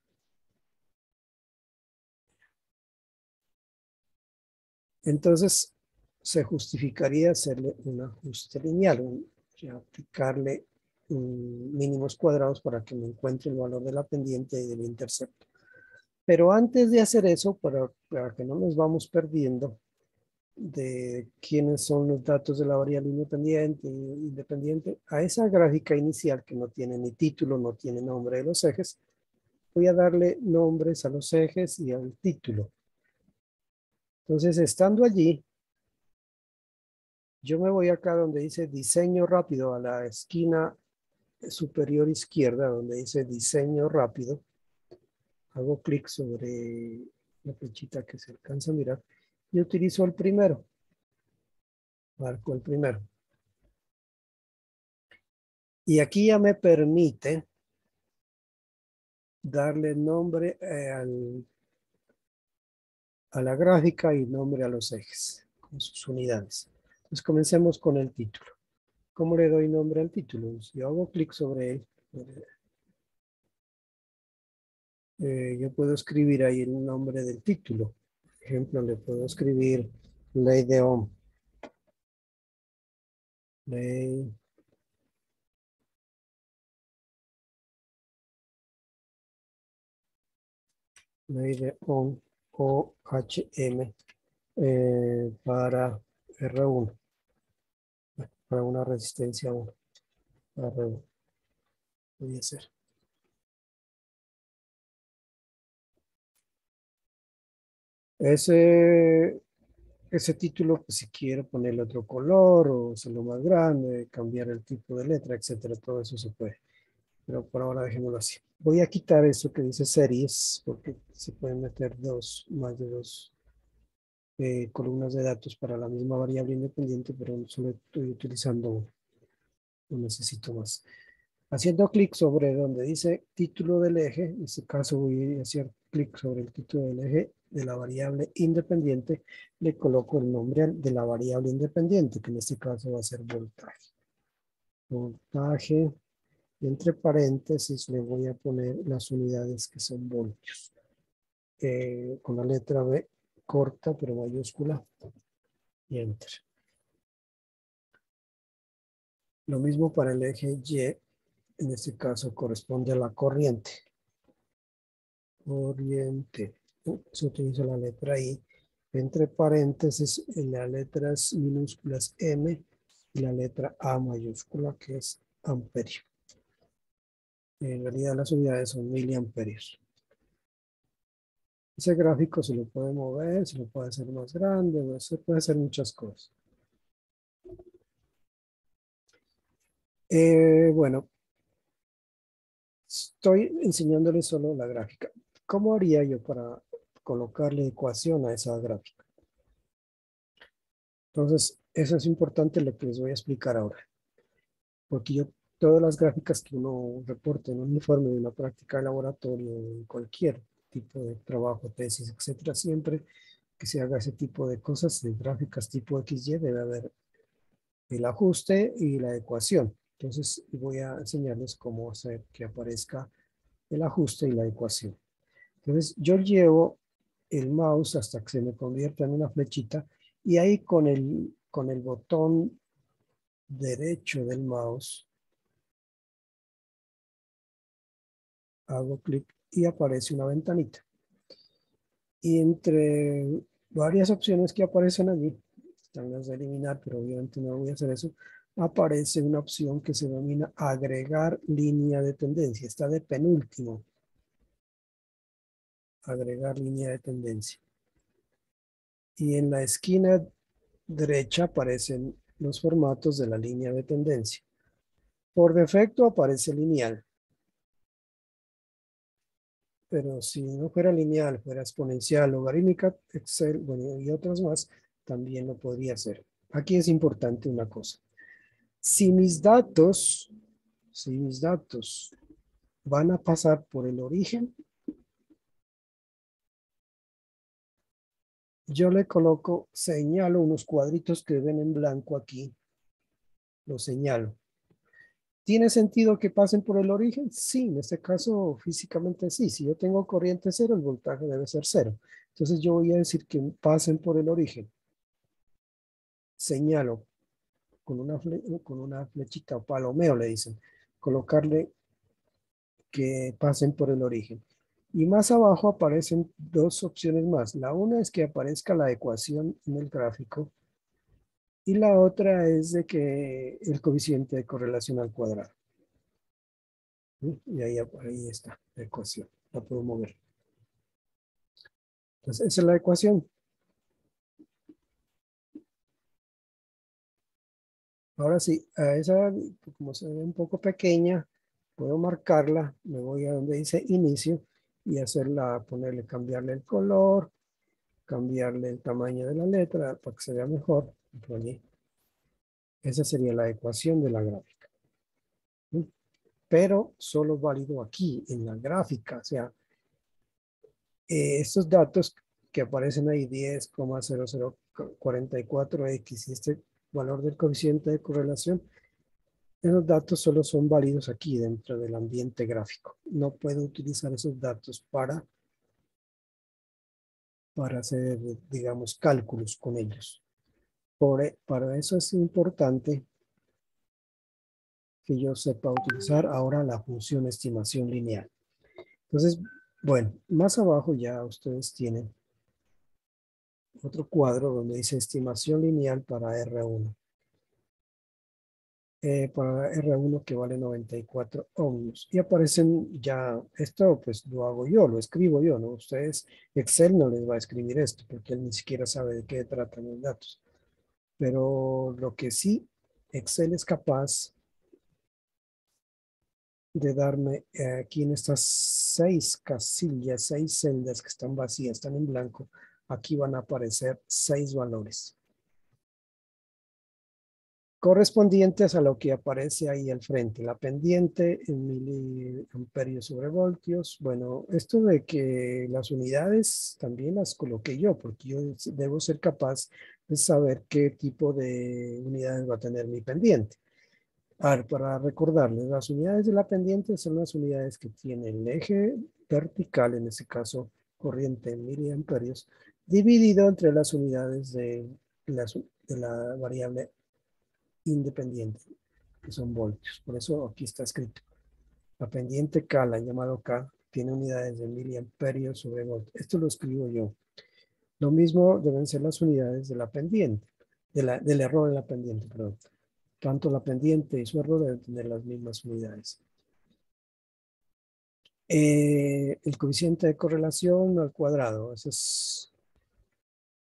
Entonces, se justificaría hacerle un ajuste lineal, aplicarle mínimos cuadrados para que me encuentre el valor de la pendiente y del intercepto. Pero antes de hacer eso, para que no nos vamos perdiendo de quiénes son los datos de la variable independiente, a esa gráfica inicial que no tiene ni título, no tiene nombre de los ejes, voy a darle nombres a los ejes y al título. Entonces, estando allí, yo me voy acá donde dice diseño rápido, a la esquina superior izquierda, donde dice diseño rápido. Hago clic sobre la flechita que se alcanza a mirar y utilizo el primero. Marco el primero. Y aquí ya me permite darle nombre a la gráfica y nombre a los ejes con sus unidades. Entonces comencemos con el título. ¿Cómo le doy nombre al título? Si yo hago clic sobre él, yo puedo escribir ahí el nombre del título. Por ejemplo, le puedo escribir ley de Ohm. Ley de Ohm, OHM, para R1, para una resistencia 1, para R1. Voy a hacer. Ese título, pues si quiero ponerle otro color o hacerlo más grande, cambiar el tipo de letra, etcétera, todo eso se puede. Pero por ahora dejémoslo así. Voy a quitar eso que dice series, porque se pueden meter más de dos columnas de datos para la misma variable independiente, pero solo estoy utilizando uno. No necesito más. Haciendo clic sobre donde dice título del eje, en este caso voy a hacer clic sobre el título del eje de la variable independiente, le coloco el nombre de la variable independiente, que en este caso va a ser voltaje. Voltaje, y entre paréntesis le voy a poner las unidades que son voltios. Con la letra B corta pero mayúscula y enter. Lo mismo para el eje Y, en este caso corresponde a la corriente. Corriente. Se utiliza la letra I. Entre paréntesis, en las letras minúsculas M y la letra A mayúscula, que es amperio. En realidad las unidades son miliamperios. Ese gráfico se lo puede mover, se lo puede hacer más grande, se puede hacer muchas cosas. Bueno, estoy enseñándole solo la gráfica. ¿Cómo haría yo para colocarle ecuación a esa gráfica? Entonces, eso es importante lo que les voy a explicar ahora. Porque todas las gráficas que uno reporta en un informe de una práctica de laboratorio, en cualquier tipo de trabajo, tesis, etcétera, siempre que se haga ese tipo de cosas, de gráficas tipo XY, debe haber el ajuste y la ecuación. Entonces voy a enseñarles cómo hacer que aparezca el ajuste y la ecuación. Entonces yo llevo el mouse hasta que se me convierta en una flechita y ahí con el botón derecho del mouse hago clic y aparece una ventanita. Y entre varias opciones que aparecen allí, están las de eliminar, pero obviamente no voy a hacer eso, aparece una opción que se denomina agregar línea de tendencia. Está de penúltimo. Agregar línea de tendencia. Y en la esquina derecha aparecen los formatos de la línea de tendencia. Por defecto aparece lineal. Pero si no fuera lineal, fuera exponencial, logarítmica, Excel, bueno, y otras más, también lo podría hacer. Aquí es importante una cosa. Si mis datos van a pasar por el origen, yo le coloco, señalo unos cuadritos que ven en blanco aquí, los señalo. ¿Tiene sentido que pasen por el origen? Sí, en este caso físicamente sí. Si yo tengo corriente cero, el voltaje debe ser cero. Entonces yo voy a decir que pasen por el origen. Señalo con una flechita o palomeo, le dicen. Colocarle que pasen por el origen. Y más abajo aparecen dos opciones más. La una es que aparezca la ecuación en el gráfico. Y la otra es de que el coeficiente de correlación al cuadrado. Y ahí está la ecuación. La puedo mover. Entonces, esa es la ecuación. Ahora sí, a esa, como se ve un poco pequeña, puedo marcarla. Me voy a donde dice inicio y ponerle, cambiarle el color, cambiarle el tamaño de la letra para que se vea mejor. Por allí. Esa sería la ecuación de la gráfica. Pero solo válido aquí, en la gráfica. O sea, estos datos que aparecen ahí, 10,0044x y este valor del coeficiente de correlación, esos datos solo son válidos aquí dentro del ambiente gráfico. No puedo utilizar esos datos para hacer, digamos, cálculos con ellos. Para eso es importante que yo sepa utilizar ahora la función estimación lineal. Entonces, bueno, más abajo ya ustedes tienen otro cuadro donde dice estimación lineal para R1. Para R1 que vale 94 ohms. Y aparecen ya, esto pues lo hago yo, lo escribo yo, ¿no? Ustedes, Excel no les va a escribir esto porque él ni siquiera sabe de qué tratan los datos. Pero lo que sí, Excel es capaz de darme aquí en estas 6 casillas, 6 celdas que están vacías, están en blanco, aquí van a aparecer 6 valores correspondientes a lo que aparece ahí al frente, la pendiente en miliamperios sobre voltios. Bueno, esto de que las unidades también las coloqué yo, porque yo debo ser capaz de saber qué tipo de unidades va a tener mi pendiente. A ver, para recordarles, las unidades de la pendiente son las unidades que tienen el eje vertical, en este caso corriente en miliamperios, dividido entre las unidades de la variable independiente, que son voltios. Por eso aquí está escrito. La pendiente K, la llamado K, tiene unidades de miliamperios sobre voltios. Esto lo escribo yo. Lo mismo deben ser las unidades de la pendiente, del error de la pendiente, perdón. Tanto la pendiente y su error deben tener las mismas unidades. El coeficiente de correlación al cuadrado, eso es,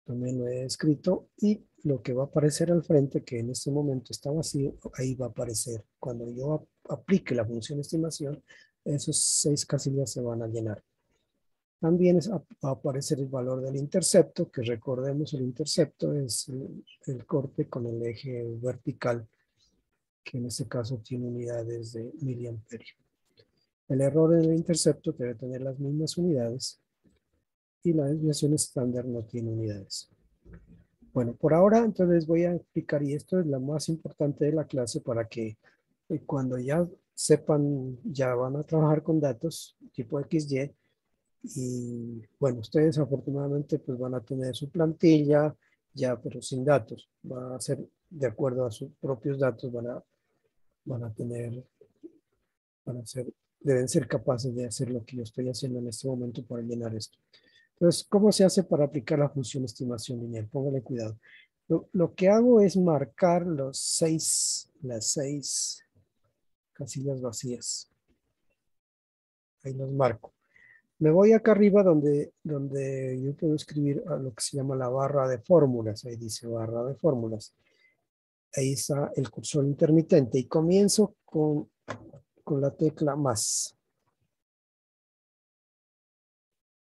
también lo he escrito, y lo que va a aparecer al frente, que en este momento está vacío, ahí va a aparecer. Cuando yo aplique la función estimación, esos 6 casillas se van a llenar. También va a aparecer el valor del intercepto, que recordemos el intercepto es el corte con el eje vertical, que en este caso tiene unidades de miliamperio. El error en el intercepto debe tener las mismas unidades y la desviación estándar no tiene unidades. Bueno, por ahora entonces voy a explicar, y esto es lo más importante de la clase para que cuando ya sepan, ya van a trabajar con datos tipo XY, y bueno, ustedes afortunadamente pues van a tener su plantilla ya, pero sin datos. Va a ser de acuerdo a sus propios datos, van a tener, van a ser, deben ser capaces de hacer lo que yo estoy haciendo en este momento para llenar esto. Entonces, ¿cómo se hace para aplicar la función estimación lineal? Póngale cuidado. Lo que hago es marcar las seis casillas vacías. Ahí los marco. Me voy acá arriba donde yo puedo escribir a lo que se llama la barra de fórmulas. Ahí dice barra de fórmulas. Ahí está el cursor intermitente y comienzo con la tecla más.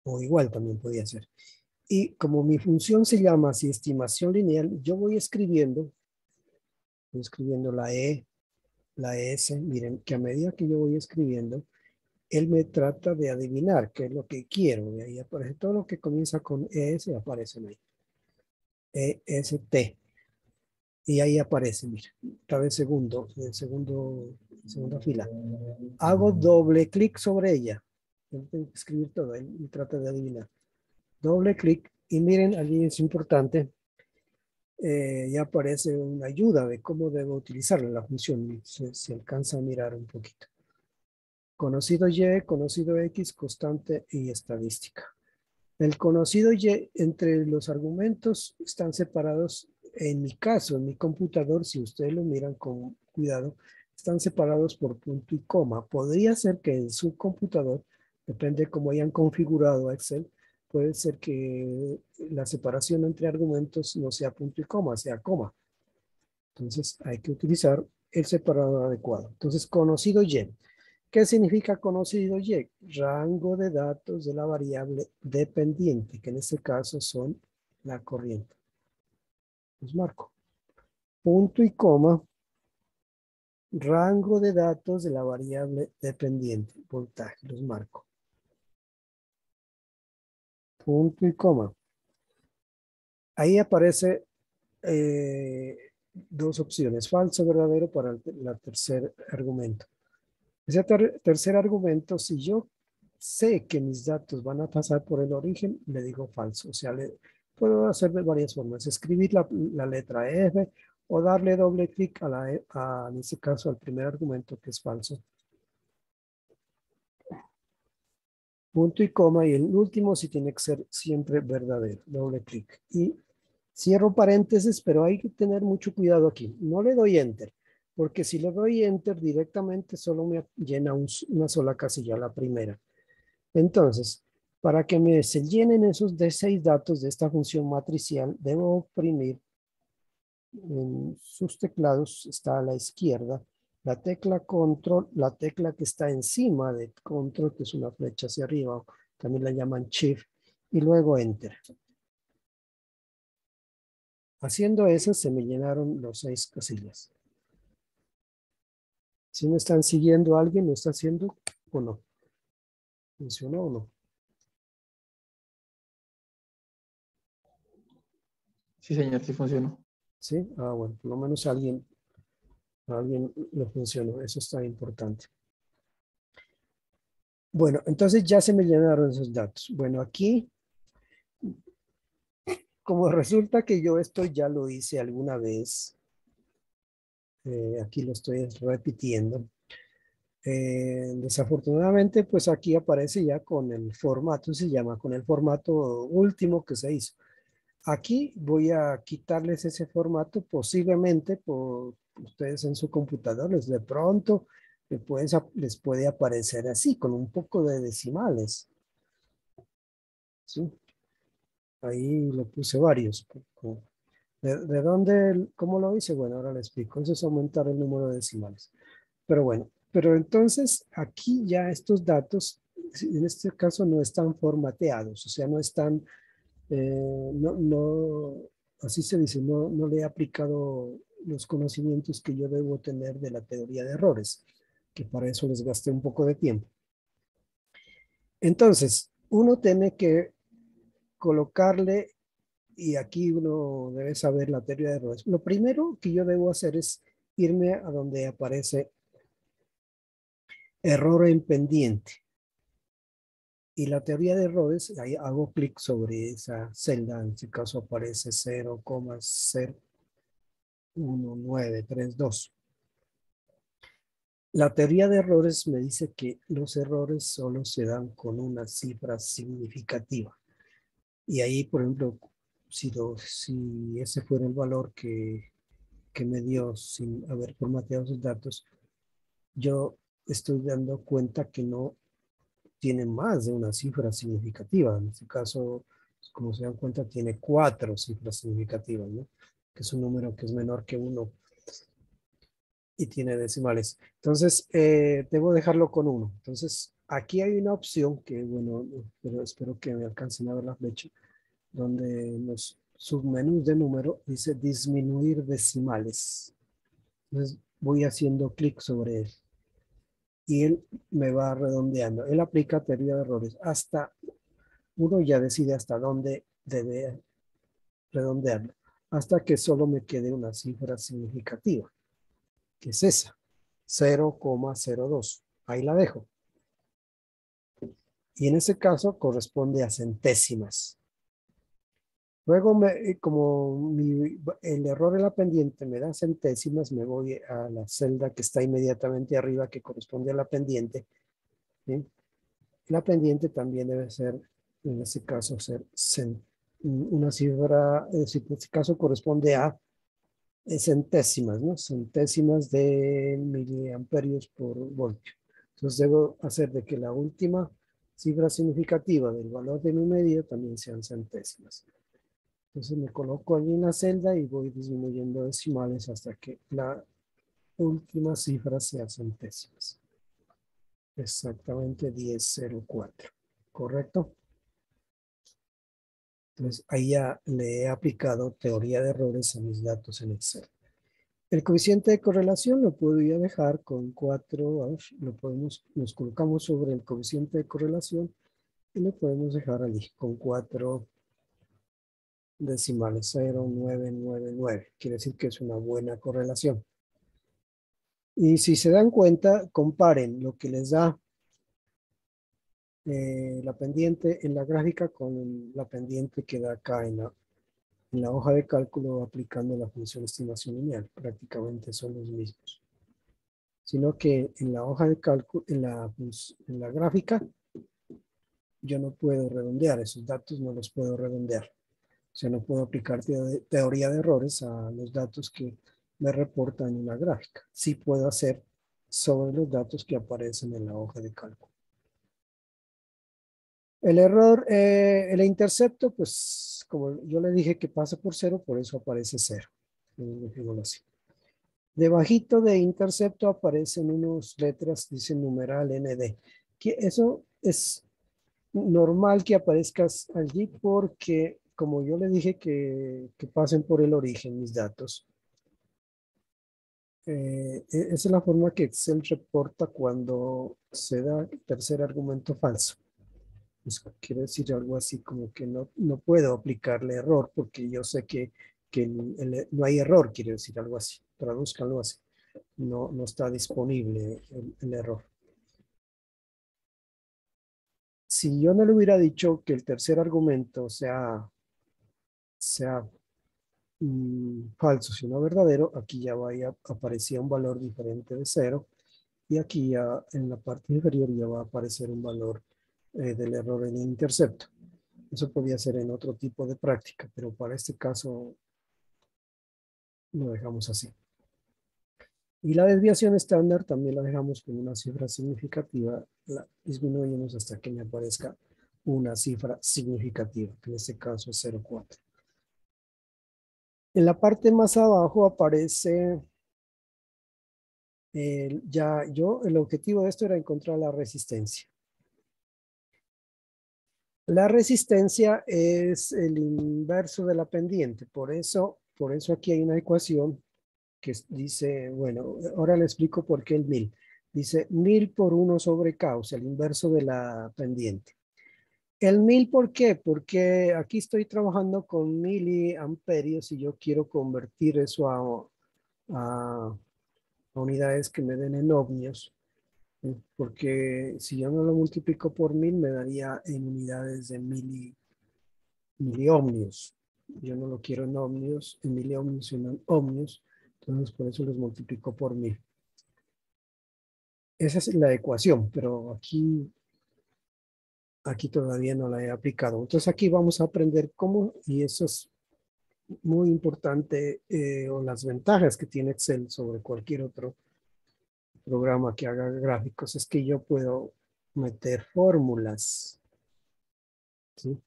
O igual también podía ser. Y como mi función se llama así estimación lineal, yo voy escribiendo la E, la S. Miren que a medida que yo voy escribiendo, él me trata de adivinar qué es lo que quiero. Y ahí aparece todo lo que comienza con ES, aparece ahí. EST. Y ahí aparece, mira, otra vez segunda fila. Hago doble clic sobre ella. Yo tengo que escribir todo, él me trata de adivinar. Doble clic y miren, allí es importante, ya aparece una ayuda de cómo debo utilizar la función. Se alcanza a mirar un poquito. Conocido Y, conocido X, constante y estadística. El conocido Y entre los argumentos están separados, en mi caso, en mi computador, si ustedes lo miran con cuidado, están separados por punto y coma. Podría ser que en su computador, depende de cómo hayan configurado Excel, puede ser que la separación entre argumentos no sea punto y coma, sea coma. Entonces hay que utilizar el separador adecuado. Entonces, conocido Y. ¿Qué significa conocido Y? Rango de datos de la variable dependiente, que en este caso son la corriente. Los marco. Punto y coma. Rango de datos de la variable dependiente. Voltaje. Los marco. Punto y coma. Ahí aparece dos opciones. Falso, verdadero para el tercer argumento. Ese tercer argumento, si yo sé que mis datos van a pasar por el origen, le digo falso. O sea, puedo hacer de varias formas. Escribir la letra F o darle doble clic en este caso, al primer argumento que es falso. Punto y coma. Y el último sí tiene que ser siempre verdadero. Doble clic. Y cierro paréntesis, pero hay que tener mucho cuidado aquí. No le doy enter, porque si le doy enter directamente solo me llena una sola casilla, la primera. Entonces, para que se llenen esos D6 datos de esta función matricial, debo oprimir en sus teclados, está a la izquierda, la tecla control, la tecla que está encima de control, que es una flecha hacia arriba, también la llaman shift, y luego enter. Haciendo eso, se me llenaron los 6 casillas. Si me están siguiendo alguien, ¿lo está haciendo o no? ¿Funcionó o no? Sí, señor, sí funcionó. ¿Sí? Ah, bueno, por lo menos a alguien lo funcionó. Eso está importante. Bueno, entonces ya se me llenaron esos datos. Bueno, aquí, como resulta que yo esto ya lo hice alguna vez, aquí lo estoy repitiendo. Desafortunadamente, pues aquí aparece ya con el formato, se llama con el formato último que se hizo. Aquí voy a quitarles ese formato, posiblemente por ustedes en su computador, de pronto les puede aparecer así, con un poco de decimales. ¿Sí? Ahí le puse varios. ¿De dónde, cómo lo hice? Bueno, ahora le explico. Eso es aumentar el número de decimales. Pero bueno, pero entonces aquí ya estos datos, en este caso no están formateados, o sea, no están, así se dice, no le he aplicado los conocimientos que yo debo tener de la teoría de errores, que para eso les gasté un poco de tiempo. Entonces, uno tiene que colocarle, y aquí uno debe saber la teoría de errores. Lo primero que yo debo hacer es irme a donde aparece error en pendiente. Y la teoría de errores, ahí hago clic sobre esa celda, en este caso aparece 0,01932. La teoría de errores me dice que los errores solo se dan con una cifra significativa. Y ahí, por ejemplo, si ese fuera el valor que me dio sin haber formateado sus datos, yo estoy dando cuenta que no tiene más de una cifra significativa. En este caso, como se dan cuenta, tiene 4 cifras significativas, ¿no? Que es un número que es menor que 1 y tiene decimales. Entonces, debo dejarlo con 1. Entonces, aquí hay una opción que, bueno, pero espero que me alcancen a ver la flecha, donde en los submenús de número dice disminuir decimales. Entonces, voy haciendo clic sobre él y él me va redondeando. Él aplica teoría de errores. Hasta uno ya decide hasta dónde debe redondearlo, hasta que solo me quede una cifra significativa, que es esa, 0,02. Ahí la dejo. Y en ese caso corresponde a centésimas. Luego, como el error en la pendiente me da centésimas, me voy a la celda que está inmediatamente arriba, que corresponde a la pendiente. ¿Sí? La pendiente también debe ser, en este caso, ser una cifra, en este caso corresponde a centésimas, ¿no? Centésimas de miliamperios por voltio. Entonces debo hacer de que la última cifra significativa del valor de mi medida también sean centésimas. Entonces me coloco allí en la celda y voy disminuyendo decimales hasta que la última cifra sea centésimas. Exactamente 10,04. ¿Correcto? Entonces ahí ya le he aplicado teoría de errores a mis datos en Excel. El coeficiente de correlación lo podría dejar con 4, nos colocamos sobre el coeficiente de correlación y lo podemos dejar allí con 4 decimales, 0,999. Quiere decir que es una buena correlación. Y si se dan cuenta, comparen lo que les da la pendiente en la gráfica con la pendiente que da acá en la hoja de cálculo aplicando la función estimación lineal. Prácticamente son los mismos. Sino que en la hoja de cálculo, en la gráfica, yo no puedo redondear, esos datos no los puedo redondear. O sea, no puedo aplicar teoría de errores a los datos que me reportan en la gráfica. Sí puedo hacer sobre los datos que aparecen en la hoja de cálculo. El error, el intercepto, pues como yo le dije que pasa por 0, por eso aparece 0. Debajito de intercepto aparecen unas letras, dice numeral ND. Eso es normal que aparezcas allí porque, como yo le dije que pasen por el origen mis datos. Esa es la forma que Excel reporta cuando se da tercer argumento falso. Pues quiere decir algo así como que no puedo aplicarle error porque yo sé que no hay error, quiere decir algo así. Tradúzcanlo así. No está disponible el error. Si yo no le hubiera dicho que el tercer argumento sea falso, sino verdadero, aquí ya aparecía un valor diferente de 0 y aquí ya en la parte inferior ya va a aparecer un valor del error en intercepto. Eso podía ser en otro tipo de práctica, pero para este caso lo dejamos así. Y la desviación estándar también la dejamos con una cifra significativa, la disminuimos hasta que me aparezca una cifra significativa, que en este caso es 0,4. En la parte más abajo aparece, el objetivo de esto era encontrar la resistencia. La resistencia es el inverso de la pendiente, por eso aquí hay una ecuación que dice, bueno, ahora le explico por qué el 1000. Dice 1000 por 1 sobre K, o sea, el inverso de la pendiente. El 1000, ¿por qué? Porque aquí estoy trabajando con miliamperios y yo quiero convertir eso a unidades que me den en ohmios. Porque si yo no lo multiplico por 1000, me daría en unidades de miliohmios. Yo no lo quiero en ohmios, en miliohmios, sino en ohmios. Entonces, por eso los multiplico por 1000. Esa es la ecuación, pero aquí todavía no la he aplicado. Entonces, aquí vamos a aprender cómo, y eso es muy importante, o las ventajas que tiene Excel sobre cualquier otro programa que haga gráficos, es que yo puedo meter fórmulas, ¿sí?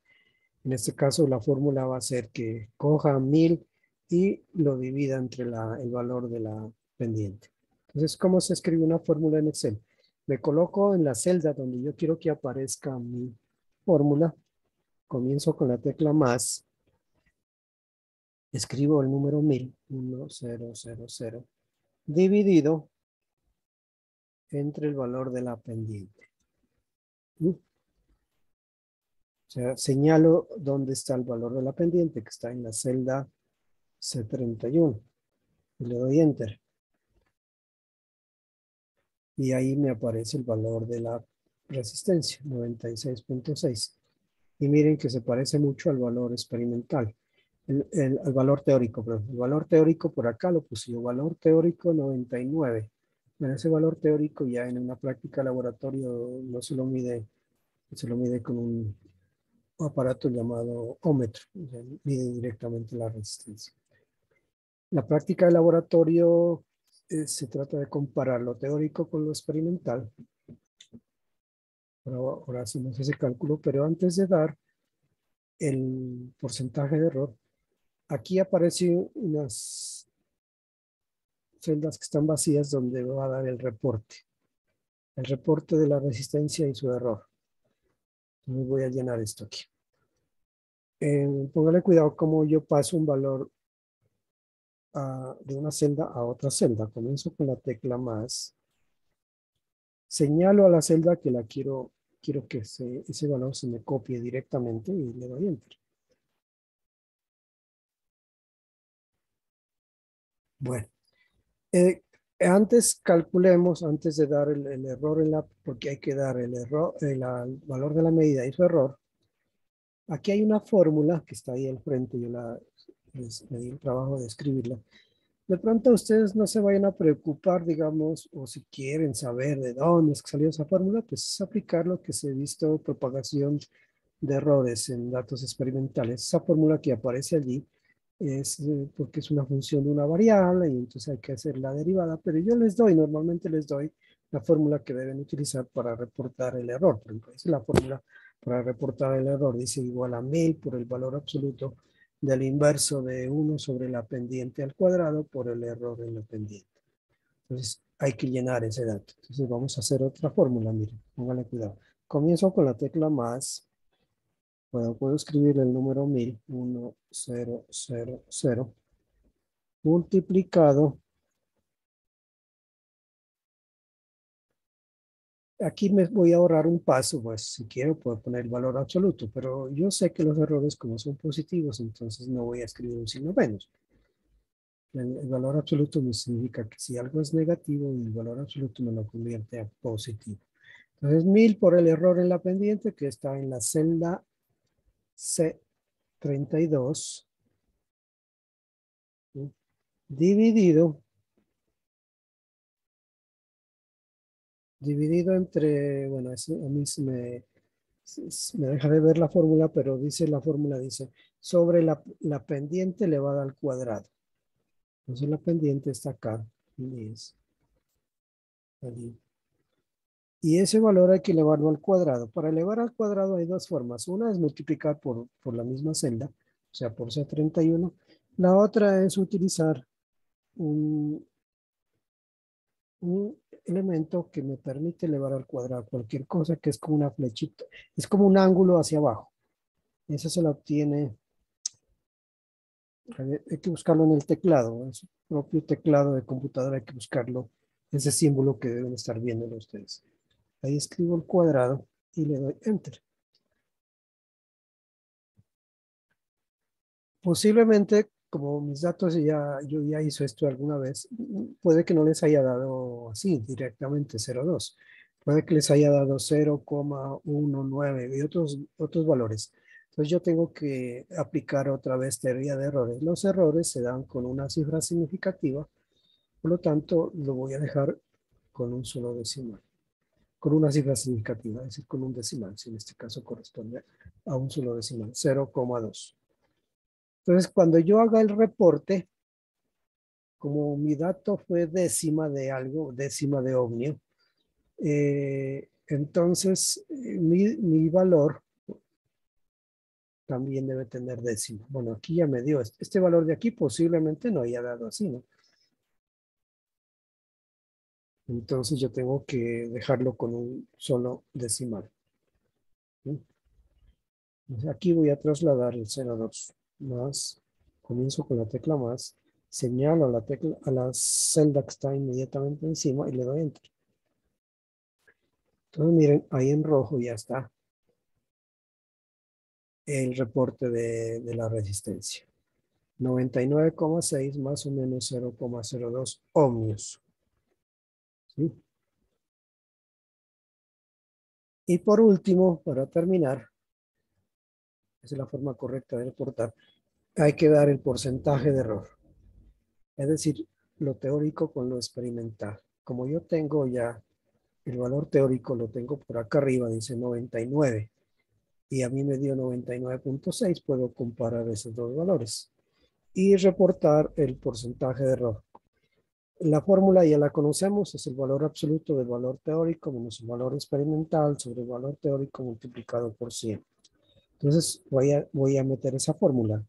En este caso, la fórmula va a ser que coja 1000 y lo divida entre el valor de la pendiente. Entonces, ¿cómo se escribe una fórmula en Excel? Me coloco en la celda donde yo quiero que aparezca mi fórmula. Comienzo con la tecla más. Escribo el número 1000, 1000, dividido entre el valor de la pendiente. O sea, señalo dónde está el valor de la pendiente, que está en la celda C31. Y le doy Enter. Y ahí me aparece el valor de la resistencia, 96.6. Y miren que se parece mucho al valor experimental, al valor teórico, pero el valor teórico por acá lo puse yo, valor teórico 99. Bueno, ese valor teórico ya en una práctica laboratorio no se lo mide, se lo mide con un aparato llamado ómetro, mide directamente la resistencia. La práctica de laboratorio se trata de comparar lo teórico con lo experimental. Ahora hacemos ese cálculo, pero antes de dar el porcentaje de error, aquí aparecen unas celdas que están vacías donde va a dar el reporte de la resistencia y su error. Entonces voy a llenar esto aquí. Póngale cuidado cómo yo paso un valor de una celda a otra celda. Comienzo con la tecla más. Señalo a la celda que la quiero que ese valor se me copie directamente y le doy Enter. Bueno, antes calculemos, antes de dar el error porque hay que dar el error, el valor de la medida y su error. Aquí hay una fórmula que está ahí al frente, yo me di el trabajo de escribirla. De pronto ustedes no se vayan a preocupar, digamos, o si quieren saber de dónde es que salió esa fórmula, pues es aplicar lo que se ha visto, propagación de errores en datos experimentales. Esa fórmula que aparece allí es porque es una función de una variable y entonces hay que hacer la derivada, pero yo normalmente les doy la fórmula que deben utilizar para reportar el error. Por ejemplo, esa es la fórmula para reportar el error, dice igual a 1000 por el valor absoluto del inverso de 1 sobre la pendiente al cuadrado por el error en la pendiente. Entonces hay que llenar ese dato. Entonces vamos a hacer otra fórmula, miren, pónganle cuidado. Comienzo con la tecla más. Bueno, puedo escribir el número 1000, 1000, multiplicado. Aquí me voy a ahorrar un paso, pues si quiero puedo poner el valor absoluto, pero yo sé que los errores como son positivos, entonces no voy a escribir un signo menos. El valor absoluto me significa que si algo es negativo, el valor absoluto me lo convierte a positivo. Entonces 1000 por el error en la pendiente que está en la celda C32, ¿sí? Dividido entre, bueno, a mí me deja de ver la fórmula, pero la fórmula dice, sobre la pendiente elevada al cuadrado. Entonces la pendiente está acá, y es allí. Y ese valor hay que elevarlo al cuadrado. Para elevar al cuadrado hay dos formas. Una es multiplicar por la misma celda, o sea, por C31. La otra es utilizar un elemento que me permite elevar al cuadrado cualquier cosa que es como una flechita, es como un ángulo hacia abajo. Eso se lo obtiene, hay que buscarlo en el teclado, en su propio teclado de computadora hay que buscarlo, ese símbolo que deben estar viendo ustedes. Ahí escribo el cuadrado y le doy Enter. Posiblemente, como mis datos yo ya hice esto alguna vez, puede que no les haya dado así directamente 0,2. Puede que les haya dado 0,19 y otros valores. Entonces yo tengo que aplicar otra vez teoría de errores. Los errores se dan con una cifra significativa, por lo tanto lo voy a dejar con un solo decimal, con una cifra significativa, es decir, con un decimal, si en este caso corresponde a un solo decimal, 0,2. Entonces, cuando yo haga el reporte, como mi dato fue décima de algo, décima de ohmio, entonces mi valor también debe tener décima. Bueno, aquí ya me dio este valor de aquí, posiblemente no haya dado así, ¿no? Entonces yo tengo que dejarlo con un solo decimal. ¿Sí? Entonces, aquí voy a trasladar el 0,2 más, comienzo con la tecla más, señalo a la celda que está inmediatamente encima y le doy enter. Entonces miren, ahí en rojo ya está el reporte de la resistencia. 99,6 más o menos 0,02 ohmios. ¿Sí? Y por último, para terminar, esa es la forma correcta de reportar, hay que dar el porcentaje de error. Es decir, lo teórico con lo experimental. Como yo tengo ya el valor teórico, lo tengo por acá arriba, dice 99. Y a mí me dio 99,6, puedo comparar esos dos valores y reportar el porcentaje de error. La fórmula ya la conocemos, es el valor absoluto del valor teórico menos el valor experimental sobre el valor teórico multiplicado por 100. Entonces voy a meter esa fórmula.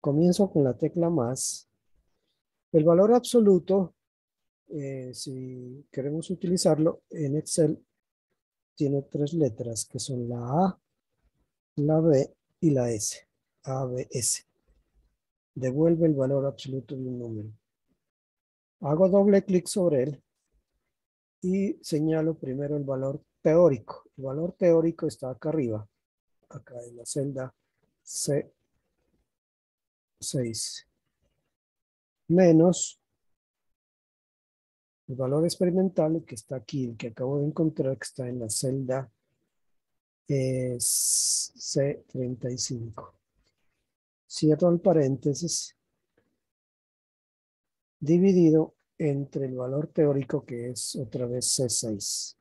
Comienzo con la tecla más. El valor absoluto, si queremos utilizarlo en Excel, tiene tres letras que son la A, la B y la S. A, B, S. Devuelve el valor absoluto de un número. Hago doble clic sobre él y señalo primero el valor teórico. El valor teórico está acá arriba, acá en la celda C6, menos el valor experimental que está aquí, el que acabo de encontrar, que está en la celda C35. Cierro el paréntesis, dividido entre el valor teórico, que es otra vez C6.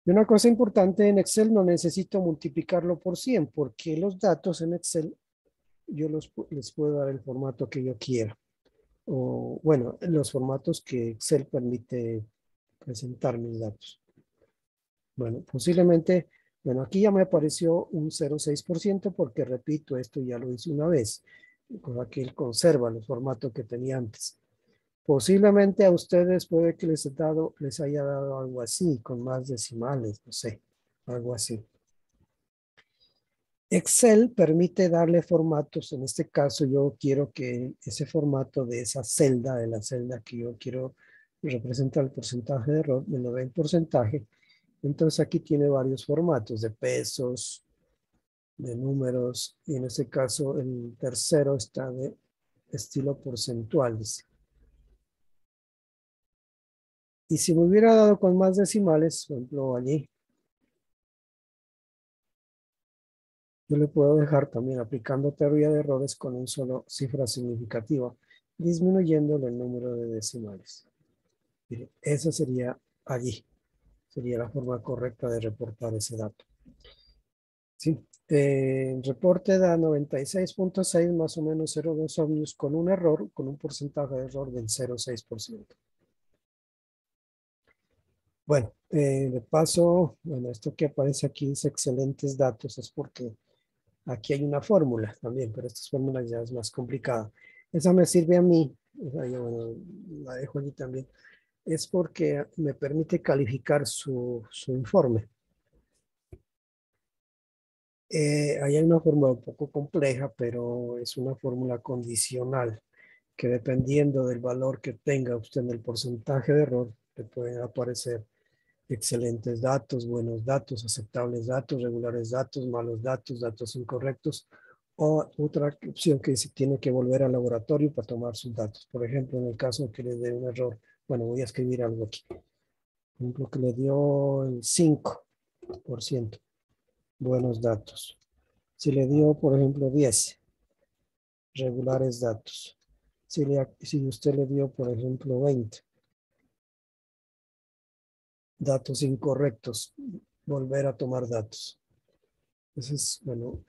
Y una cosa importante, en Excel no necesito multiplicarlo por 100, porque los datos en Excel yo les puedo dar el formato que yo quiera. O bueno, los formatos que Excel permite presentar mis datos. Bueno, posiblemente, bueno, aquí ya me apareció un 0,6% porque repito, esto ya lo hice una vez. Con aquí él conserva los formatos que tenía antes. Posiblemente a ustedes puede que les haya dado algo así, con más decimales, no sé, algo así. Excel permite darle formatos. En este caso yo quiero que ese formato de esa celda, de la celda que yo quiero representar el porcentaje de error, me lo dé en porcentaje. Entonces aquí tiene varios formatos de pesos, de números, y en este caso el tercero está de estilo porcentual. Y si me hubiera dado con más decimales, por ejemplo allí, yo le puedo dejar también aplicando teoría de errores con un solo cifra significativa, disminuyéndole el número de decimales. Mire, esa sería allí. Sería la forma correcta de reportar ese dato. Sí. El reporte da 96,6 más o menos 0,2 ohmios con un error, con un porcentaje de error del 0,6%. Bueno, de paso, bueno, esto que aparece aquí dice excelentes datos, es porque aquí hay una fórmula también, pero esta fórmula ya es más complicada. Esa me sirve a mí, o sea, yo, bueno, la dejo allí también, es porque me permite calificar su informe. Ahí hay una fórmula un poco compleja, pero es una fórmula condicional que dependiendo del valor que tenga usted en el porcentaje de error, le pueden aparecer excelentes datos, buenos datos, aceptables datos, regulares datos, malos datos, datos incorrectos O otra opción que dice tiene que volver al laboratorio para tomar sus datos. Por ejemplo, en el caso que le dé un error, bueno, voy a escribir algo aquí. Por ejemplo, que le dio el 5%. Buenos datos. Si le dio, por ejemplo, 10, regulares datos. Si usted le dio, por ejemplo, 20, datos incorrectos, volver a tomar datos. Esa es, bueno,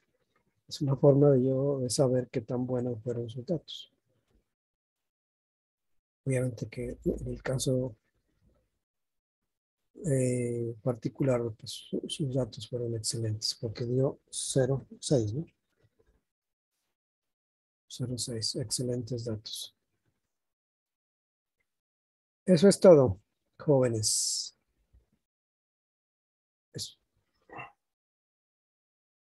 es una forma de yo de saber qué tan buenos fueron sus datos. Obviamente que en el caso particular, pues sus datos fueron excelentes, porque dio 0,6, ¿no? 0,6, excelentes datos. Eso es todo, jóvenes.